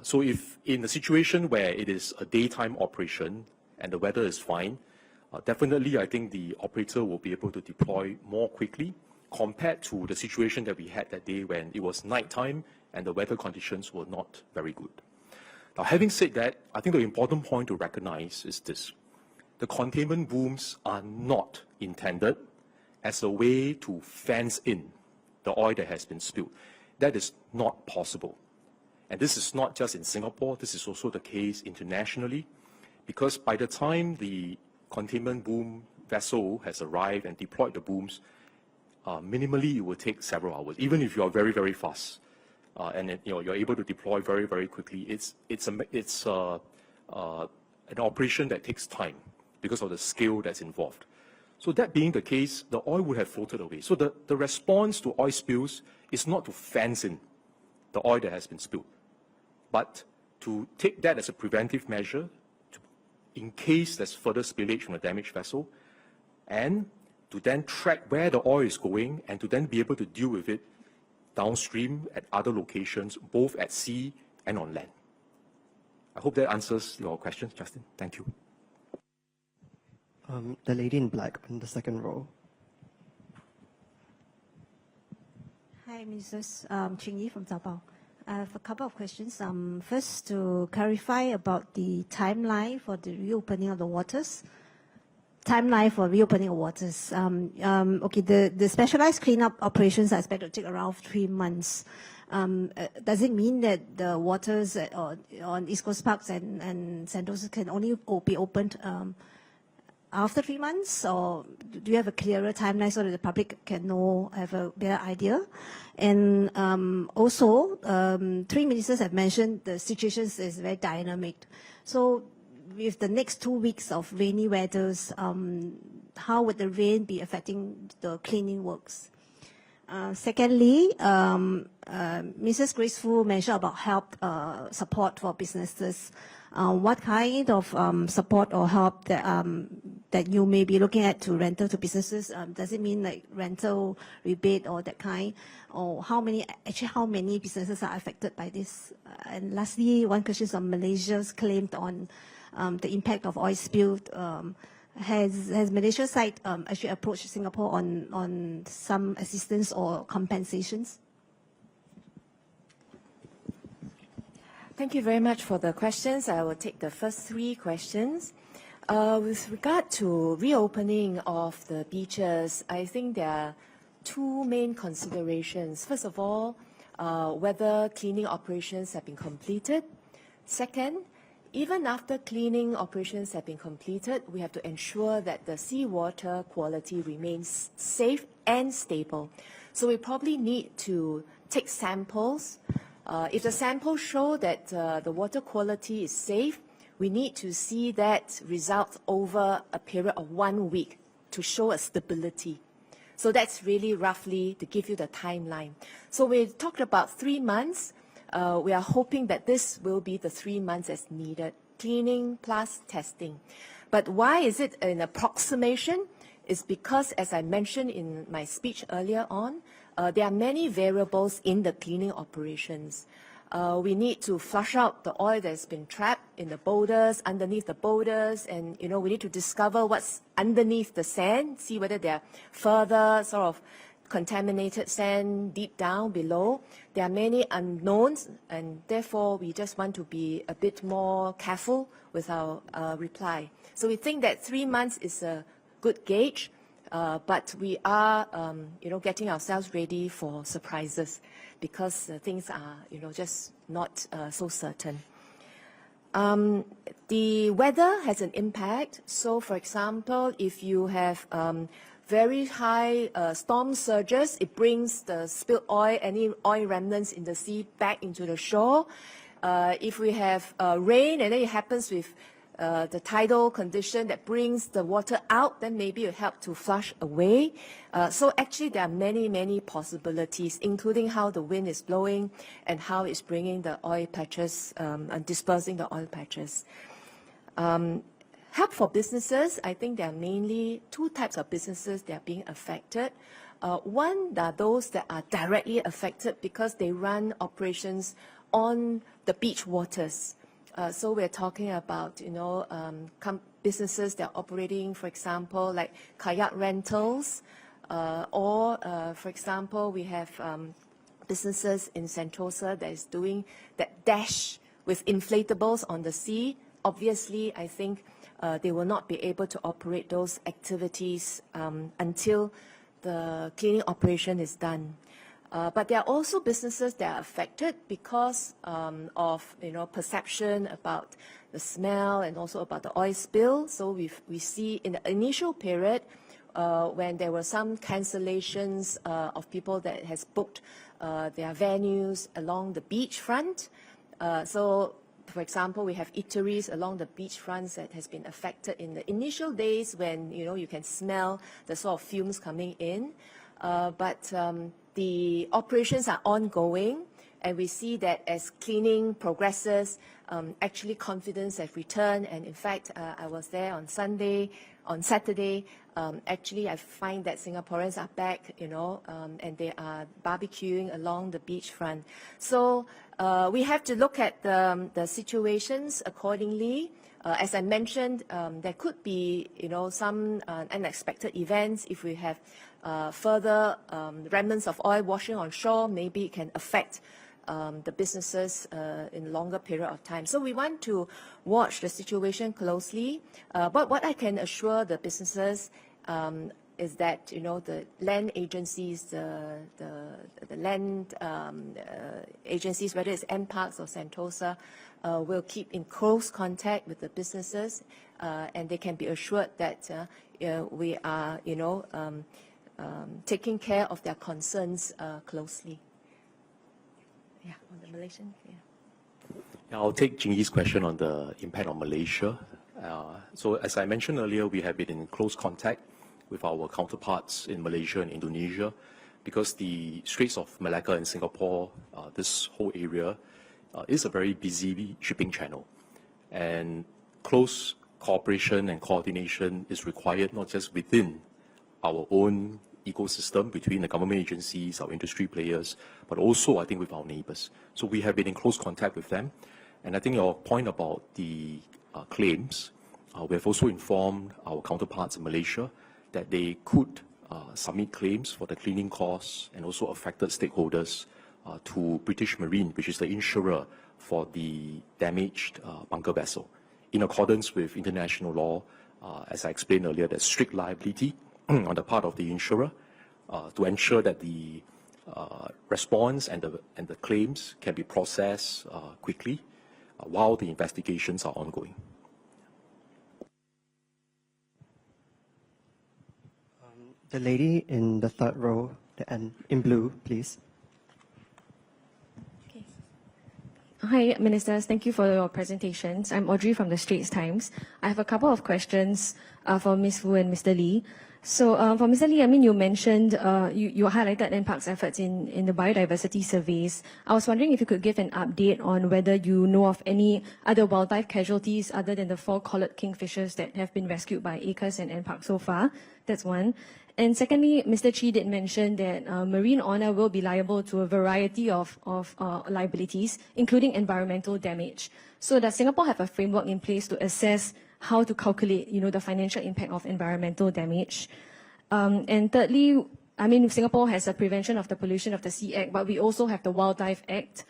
So if in a situation where it is a daytime operation and the weather is fine, definitely I think the operator will be able to deploy more quickly compared to the situation that we had that day when it was nighttime and the weather conditions were not very good. Now, having said that, I think the important point to recognize is this. The containment booms are not intended as a way to fence in the oil that has been spilled. That is not possible. And this is not just in Singapore, this is also the case internationally, because by the time the containment boom vessel has arrived and deployed the booms, minimally it will take several hours, even if you are very, very fast. And you're able to deploy very, very quickly. It's an operation that takes time because of the scale that's involved. So that being the case, the oil would have floated away. So the response to oil spills is not to fence in the oil that has been spilled, but to take that as a preventive measure in case there's further spillage from a damaged vessel, and to then track where the oil is going and to then be able to deal with it downstream at other locations, both at sea and on land. I hope that answers your question, Justin. Thank you. The lady in black on the second row. Hi, Ministers. Ching Yi from Zaobao. I have a couple of questions. First, to clarify about the timeline for the reopening of the waters. Timeline for reopening of waters. Okay, the specialized cleanup operations are expected to take around 3 months. Does it mean that the waters on East Coast Parks and Sentosa can only be opened after 3 months, or do you have a clearer timeline so that the public can have a better idea? And also, 3 ministers have mentioned the situation is very dynamic. So with the next 2 weeks of rainy weathers, how would the rain be affecting the cleaning works? Secondly, Mrs. Grace Fu mentioned about help support for businesses. What kind of support or help that you may be looking at to rental to businesses? Does it mean like rental rebate or that kind? Or how many businesses are affected by this? And lastly, one question is on Malaysia's claim on the impact of oil spill. Has Malaysia side actually approached Singapore on some assistance or compensations? Thank you very much for the questions. I will take the first 3 questions. With regard to reopening of the beaches, I think there are 2 main considerations. First of all, whether cleaning operations have been completed. Second, even after cleaning operations have been completed, we have to ensure that the seawater quality remains safe and stable. So we probably need to take samples. If the samples show that the water quality is safe, we need to see that result over a period of 1 week to show a stability. So that's really roughly to give you the timeline. So we talked about 3 months. We are hoping that this will be the 3 months as needed, cleaning plus testing. But why is it an approximation? It's because, as I mentioned in my speech earlier on, there are many variables in the cleaning operations. We need to flush out the oil that's been trapped in the boulders, underneath the boulders, and we need to discover what's underneath the sand, see whether there are further sort of contaminated sand deep down below. There are many unknowns, and therefore we just want to be a bit more careful with our reply. So we think that 3 months is a good gauge, but we are, getting ourselves ready for surprises because things are, just not so certain. The weather has an impact. So, for example, if you have very high storm surges, it brings the spilled oil, any oil remnants in the sea back into the shore. If we have rain and then it happens with the tidal condition that brings the water out, then maybe it will help to flush away. So actually there are many, many possibilities, including how the wind is blowing and how it's bringing the oil patches and dispersing the oil patches. Help for businesses, I think there are mainly 2 types of businesses that are being affected. One are those that are directly affected because they run operations on the beach waters. So we're talking about, businesses that are operating, for example, like kayak rentals, or, for example, we have businesses in Sentosa that is doing that dash with inflatables on the sea. Obviously, I think they will not be able to operate those activities until the cleaning operation is done. But there are also businesses that are affected because of perception about the smell and also about the oil spill. So we see in the initial period when there were some cancellations of people that has booked their venues along the beach front. So, for example, we have eateries along the beach fronts that has been affected in the initial days when you can smell the sort of fumes coming in. But the operations are ongoing, and we see that as cleaning progresses, actually confidence has returned. And in fact, I was there on Saturday. Actually, I find that Singaporeans are back, and they are barbecuing along the beachfront. So we have to look at the situations accordingly. As I mentioned, there could be, some unexpected events. If we have further remnants of oil washing on shore, maybe it can affect the businesses in a longer period of time. So we want to watch the situation closely. But what I can assure the businesses is that the land agencies, the land agencies, whether it's NParks or Sentosa, will keep in close contact with the businesses, and they can be assured that we are taking care of their concerns closely. Yeah, on the Malaysian. Yeah. I'll take Ching Yee's question on the impact on Malaysia. So as I mentioned earlier, we have been in close contact with our counterparts in Malaysia and Indonesia, because the Straits of Malacca and Singapore, this whole area, is a very busy shipping channel. And close cooperation and coordination is required not just within our own ecosystem, between the government agencies, our industry players, but also, I think, with our neighbors. So we have been in close contact with them. And I think your point about the claims, we have also informed our counterparts in Malaysia that they could submit claims for the cleaning costs and also affected stakeholders to British Marine, which is the insurer for the damaged bunker vessel. In accordance with international law, as I explained earlier, there's strict liability on the part of the insurer to ensure that the response and the claims can be processed quickly while the investigations are ongoing. The lady in the third row, in blue, please. Okay. Hi, Ministers. Thank you for your presentations. I'm Audrey from the Straits Times. I have a couple of questions for Ms. Wu and Mr. Lee. So for Mr. Lee, you mentioned, you highlighted NParks' efforts in the biodiversity surveys. I was wondering if you could give an update on whether you know of any other wildlife casualties other than the 4 collared kingfishers that have been rescued by ACRES and NParks so far. That's one. And secondly, Mr. Chee did mention that marine owner will be liable to a variety of liabilities, including environmental damage. So does Singapore have a framework in place to assess how to calculate, the financial impact of environmental damage? And thirdly, Singapore has a Prevention of the Pollution of the Sea Act, but we also have the Wildlife Act.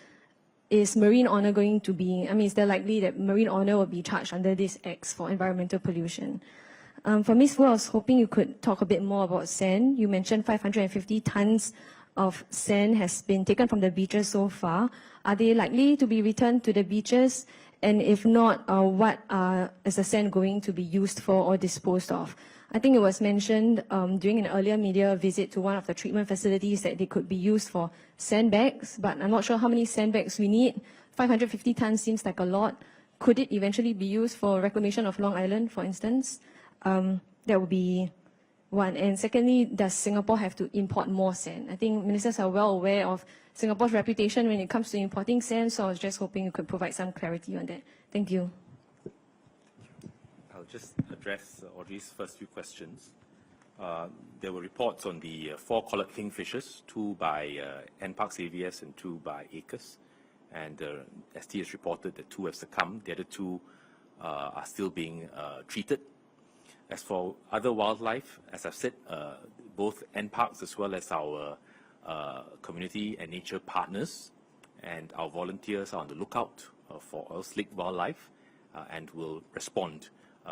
Is marine owner going to be, is there likely that marine owner will be charged under these acts for environmental pollution? For Ms. Wu, I was hoping you could talk a bit more about sand. You mentioned 550 tons of sand has been taken from the beaches so far. Are they likely to be returned to the beaches? And if not, what is the sand going to be used for or disposed of? I think it was mentioned during an earlier media visit to one of the treatment facilities that they could be used for sandbags, but I'm not sure how many sandbags we need. 550 tons seems like a lot. Could it eventually be used for reclamation of Long Island, for instance? That would be one. And secondly, does Singapore have to import more sand? I think ministers are well aware of Singapore's reputation when it comes to importing sand, so I was just hoping you could provide some clarity on that. Thank you. I'll just address Audrey's first few questions. There were reports on the 4 collared kingfishers, 2 by NParks AVS and 2 by ACRES. And ST has reported that 2 have succumbed. The other 2 are still being treated. As for other wildlife, as I've said, both NParks as well as our community and nature partners and our volunteers are on the lookout for oil slick wildlife and will respond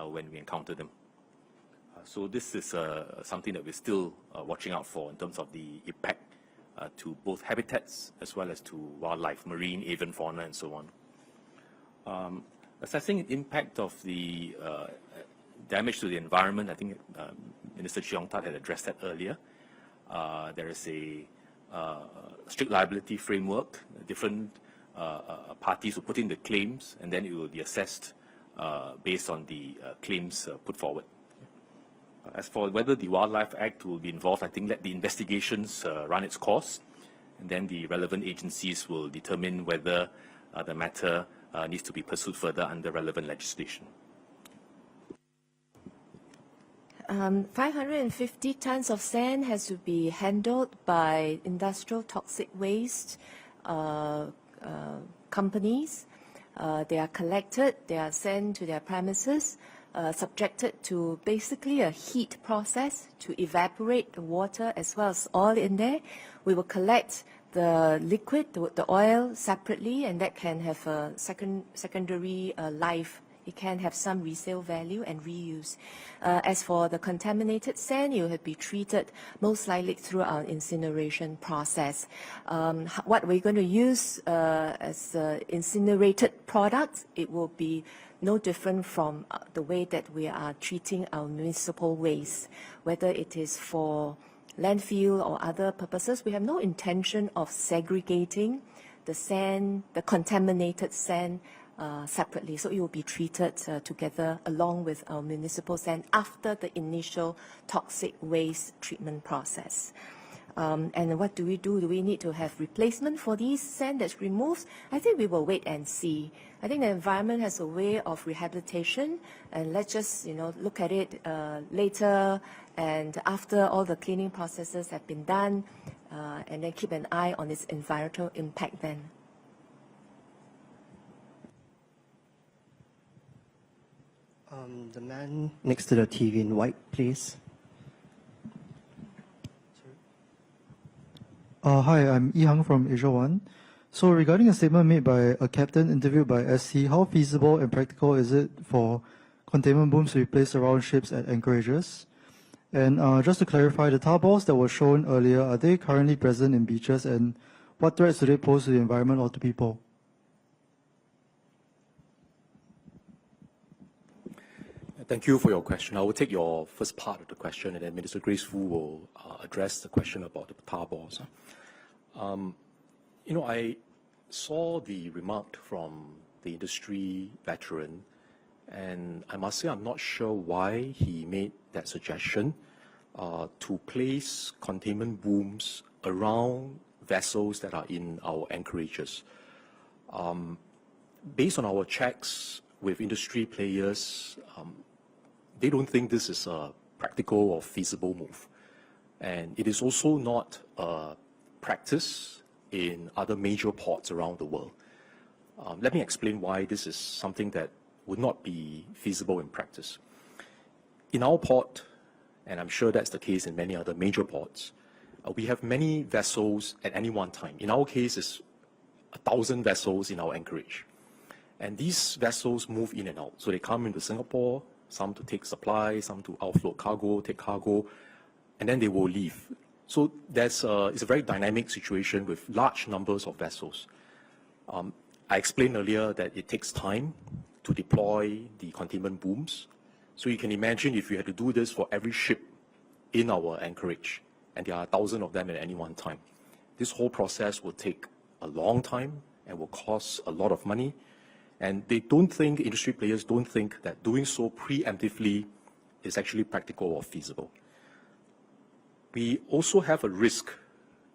when we encounter them. So this is something that we're still watching out for in terms of the impact to both habitats as well as to wildlife, marine, avian fauna, and so on. Assessing the impact of the damage to the environment, I think Minister Chee Hong had addressed that earlier. There is a strict liability framework. Different parties will put in the claims, and then it will be assessed based on the claims put forward. As for whether the Wildlife Act will be involved, I think let the investigations run its course, and then the relevant agencies will determine whether the matter needs to be pursued further under relevant legislation. 550 tons of sand has to be handled by industrial toxic waste companies. They are collected, they are sent to their premises, subjected to basically a heat process to evaporate the water as well as oil in there. We will collect the liquid, the oil separately, and that can have a secondary life. It can have some resale value and reuse. As for the contaminated sand, it will be treated most likely through our incineration process. What we're going to use as incinerated products, it will be no different from the way that we are treating our municipal waste, whether it is for landfill or other purposes. We have no intention of segregating the sand, the contaminated sand, separately. So it will be treated together along with our municipal sand after the initial toxic waste treatment process. And what do we do? Do we need to have replacement for these sand that's removed? I think we will wait and see. I think the environment has a way of rehabilitation, and let's just look at it later and after all the cleaning processes have been done, and then keep an eye on its environmental impact then. The man next to the TV in white, please. Hi, I'm Yi Hang from Asia One. So regarding a statement made by a captain interviewed by SC, how feasible and practical is it for containment booms to be placed around ships at anchorages? And just to clarify, the tar balls that were shown earlier, are they currently present in beaches, and what threats do they pose to the environment or to people? Thank you for your question. I will take your first part of the question, and then Minister Grace Fu will address the question about the tar balls. I saw the remark from the industry veteran, and I must say I'm not sure why he made that suggestion to place containment booms around vessels that are in our anchorages. Based on our checks with industry players, they don't think this is a practical or feasible move. And it is also not a practice in other major ports around the world. Let me explain why this is something that would not be feasible in practice. In our port, and I'm sure that's the case in many other major ports, we have many vessels at any one time. In our case, it's 1,000 vessels in our anchorage. And these vessels move in and out. So they come into Singapore, some to take supplies, some to offload cargo, take cargo, and then they will leave. So it's a very dynamic situation with large numbers of vessels. I explained earlier that it takes time to deploy the containment booms. So you can imagine if you had to do this for every ship in our anchorage, and there are 1,000 of them at any one time. This whole process will take a long time and will cost a lot of money. And industry players don't think that doing so preemptively is actually practical or feasible. We also have a risk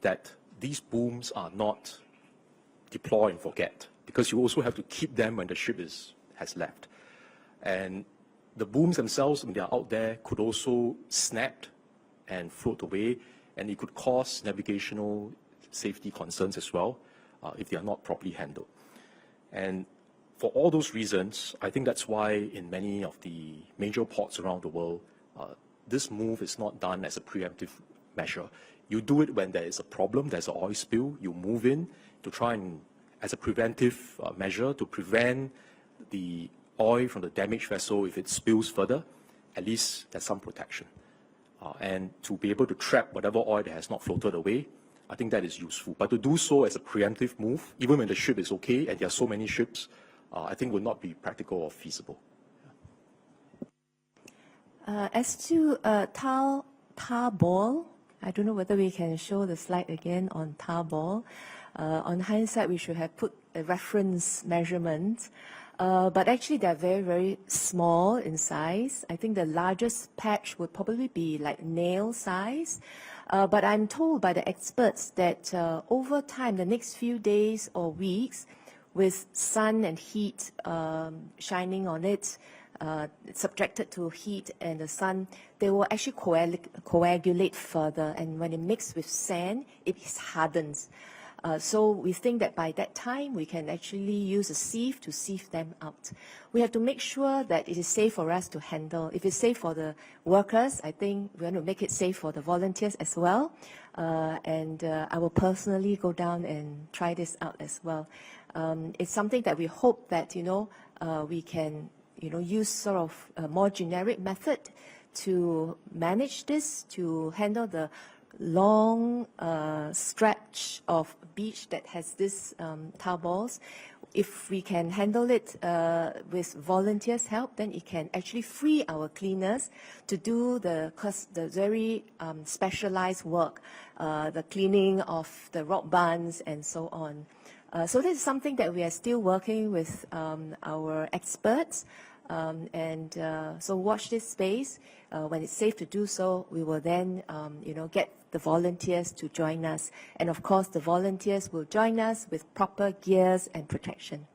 that these booms are not deploy and forget, because you also have to keep them when the ship has left. And the booms themselves, when they are out there, could also snap and float away, and it could cause navigational safety concerns as well if they are not properly handled. And for all those reasons, I think that's why in many of the major ports around the world, this move is not done as a preemptive measure. You do it when there is a problem, there's an oil spill, you move in to try and, as a preventive measure, to prevent the oil from the damaged vessel if it spills further. At least there's some protection. And to be able to trap whatever oil that has not floated away, I think that is useful. But to do so as a preemptive move, even when the ship is okay and there are so many ships, I think would not be practical or feasible. As to tar ball, I don't know whether we can show the slide again on tar ball. On hindsight, we should have put a reference measurement. But actually, they're very, very small in size. I think the largest patch would probably be like nail size. But I'm told by the experts that over time, the next few days or weeks, with sun and heat shining on it, subjected to heat and the sun, they will actually coagulate further. And when it mixes with sand, it hardens. So we think that by that time, we can actually use a sieve to sieve them out. We have to make sure that it is safe for us to handle. If it's safe for the workers, I think we want to make it safe for the volunteers as well. And I will personally go down and try this out as well. It's something that we hope that, we can, use sort of a more generic method to manage this, to handle the long stretch of beach that has this tar balls. If we can handle it with volunteers' help, then it can actually free our cleaners to do the very specialized work, the cleaning of the rock buns and so on. So this is something that we are still working with our experts. So watch this space. When it's safe to do so, we will then, get the volunteers to join us. And of course, the volunteers will join us with proper gears and protection.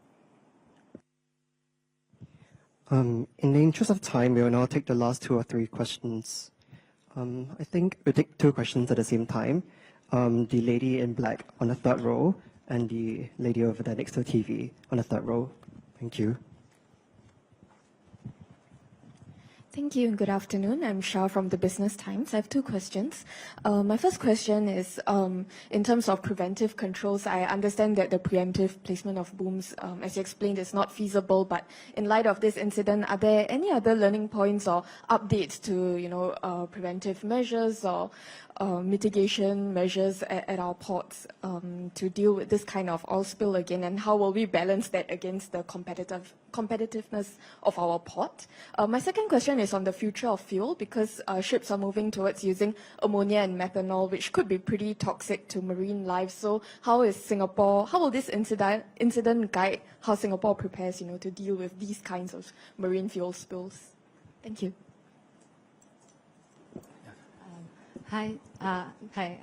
In the interest of time, we will now take the last 2 or 3 questions. I think we'll take 2 questions at the same time. The lady in black on the 3rd row and the lady over there next to the TV on the 3rd row. Thank you. Thank you and good afternoon. I'm Shah from the Business Times. I have 2 questions. My first question is, in terms of preventive controls, I understand that the preemptive placement of booms, as you explained, is not feasible, but in light of this incident, are there any other learning points or updates to, preventive measures or mitigation measures at our ports to deal with this kind of oil spill again, and how will we balance that against the competitiveness of our port? My second question is on the future of fuel, because ships are moving towards using ammonia and methanol, which could be pretty toxic to marine life. So how will this incident guide how Singapore prepares, to deal with these kinds of marine fuel spills? Thank you. Hi, I'm hi,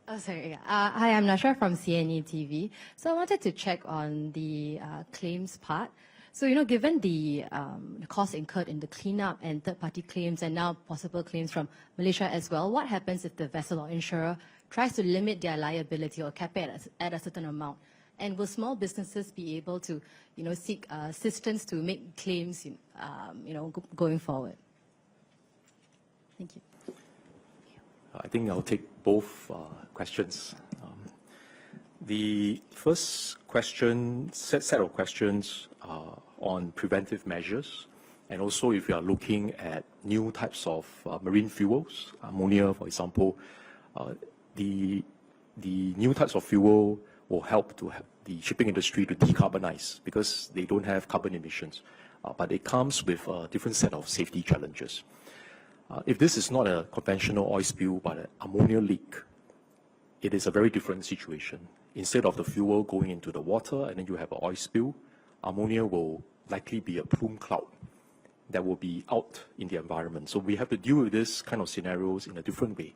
I'm Nasha from CNE TV. So I wanted to check on the claims part. So, given the cost incurred in the cleanup and third-party claims and now possible claims from Malaysia as well, what happens if the vessel or insurer tries to limit their liability or cap it at a certain amount? And will small businesses be able to, seek assistance to make claims, going forward? Thank you. I think I'll take both questions. The first set of questions on preventive measures, and also if you are looking at new types of marine fuels, ammonia, for example, the new types of fuel will help the shipping industry to decarbonize because they don't have carbon emissions. But it comes with a different set of safety challenges. If this is not a conventional oil spill but an ammonia leak, it is a very different situation. Instead of the fuel going into the water and then you have an oil spill, ammonia will likely be a plume cloud that will be out in the environment. So we have to deal with this kind of scenarios in a different way.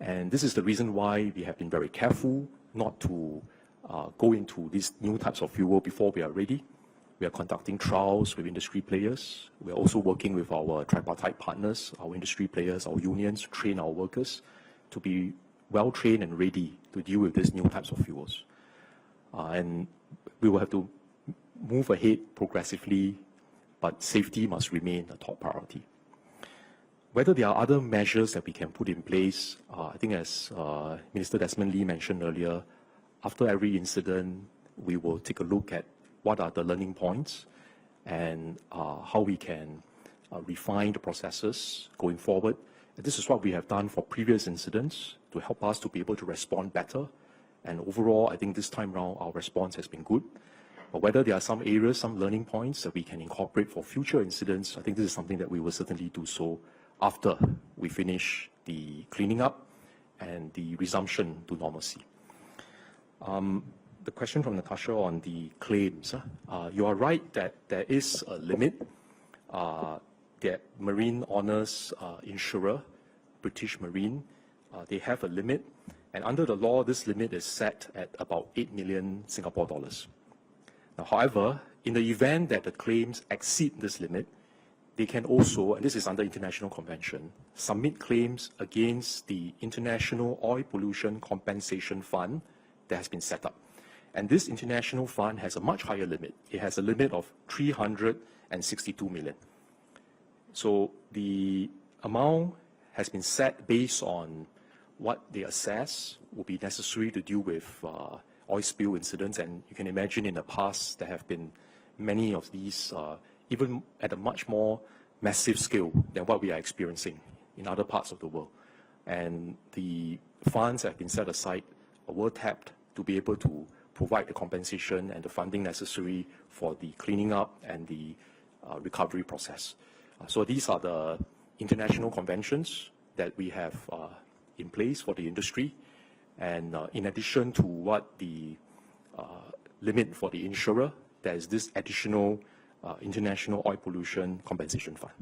And this is the reason why we have been very careful not to go into these new types of fuel before we are ready. We are conducting trials with industry players. We are also working with our tripartite partners, our industry players, our unions, to train our workers to be well-trained and ready to deal with these new types of fuels. And we will have to move ahead progressively, but safety must remain a top priority. Whether there are other measures that we can put in place, I think as Minister Desmond Lee mentioned earlier, after every incident, we will take a look at what are the learning points and how we can refine the processes going forward. And this is what we have done for previous incidents to help us to be able to respond better. And overall, I think this time around, our response has been good. But whether there are some areas, some learning points that we can incorporate for future incidents, I think this is something that we will certainly do so after we finish the cleaning up and the resumption to normalcy. The question from Natasha on the claims. You are right that there is a limit that Marine Honours insurer, British Marine, they have a limit. And under the law, this limit is set at about 8 million Singapore dollars. Now, however, in the event that the claims exceed this limit, they can also, and this is under international convention, submit claims against the International Oil Pollution Compensation Fund that has been set up. And this international fund has a much higher limit. It has a limit of 362 million. So the amount has been set based on what they assess will be necessary to deal with oil spill incidents. And you can imagine in the past there have been many of these, even at a much more massive scale than what we are experiencing in other parts of the world. And the funds have been set aside, were tapped to be able to provide the compensation and the funding necessary for the cleaning up and the recovery process. So these are the international conventions that we have in place for the industry. And in addition to what the limit for the insurer, there is this additional International Oil Pollution Compensation Fund.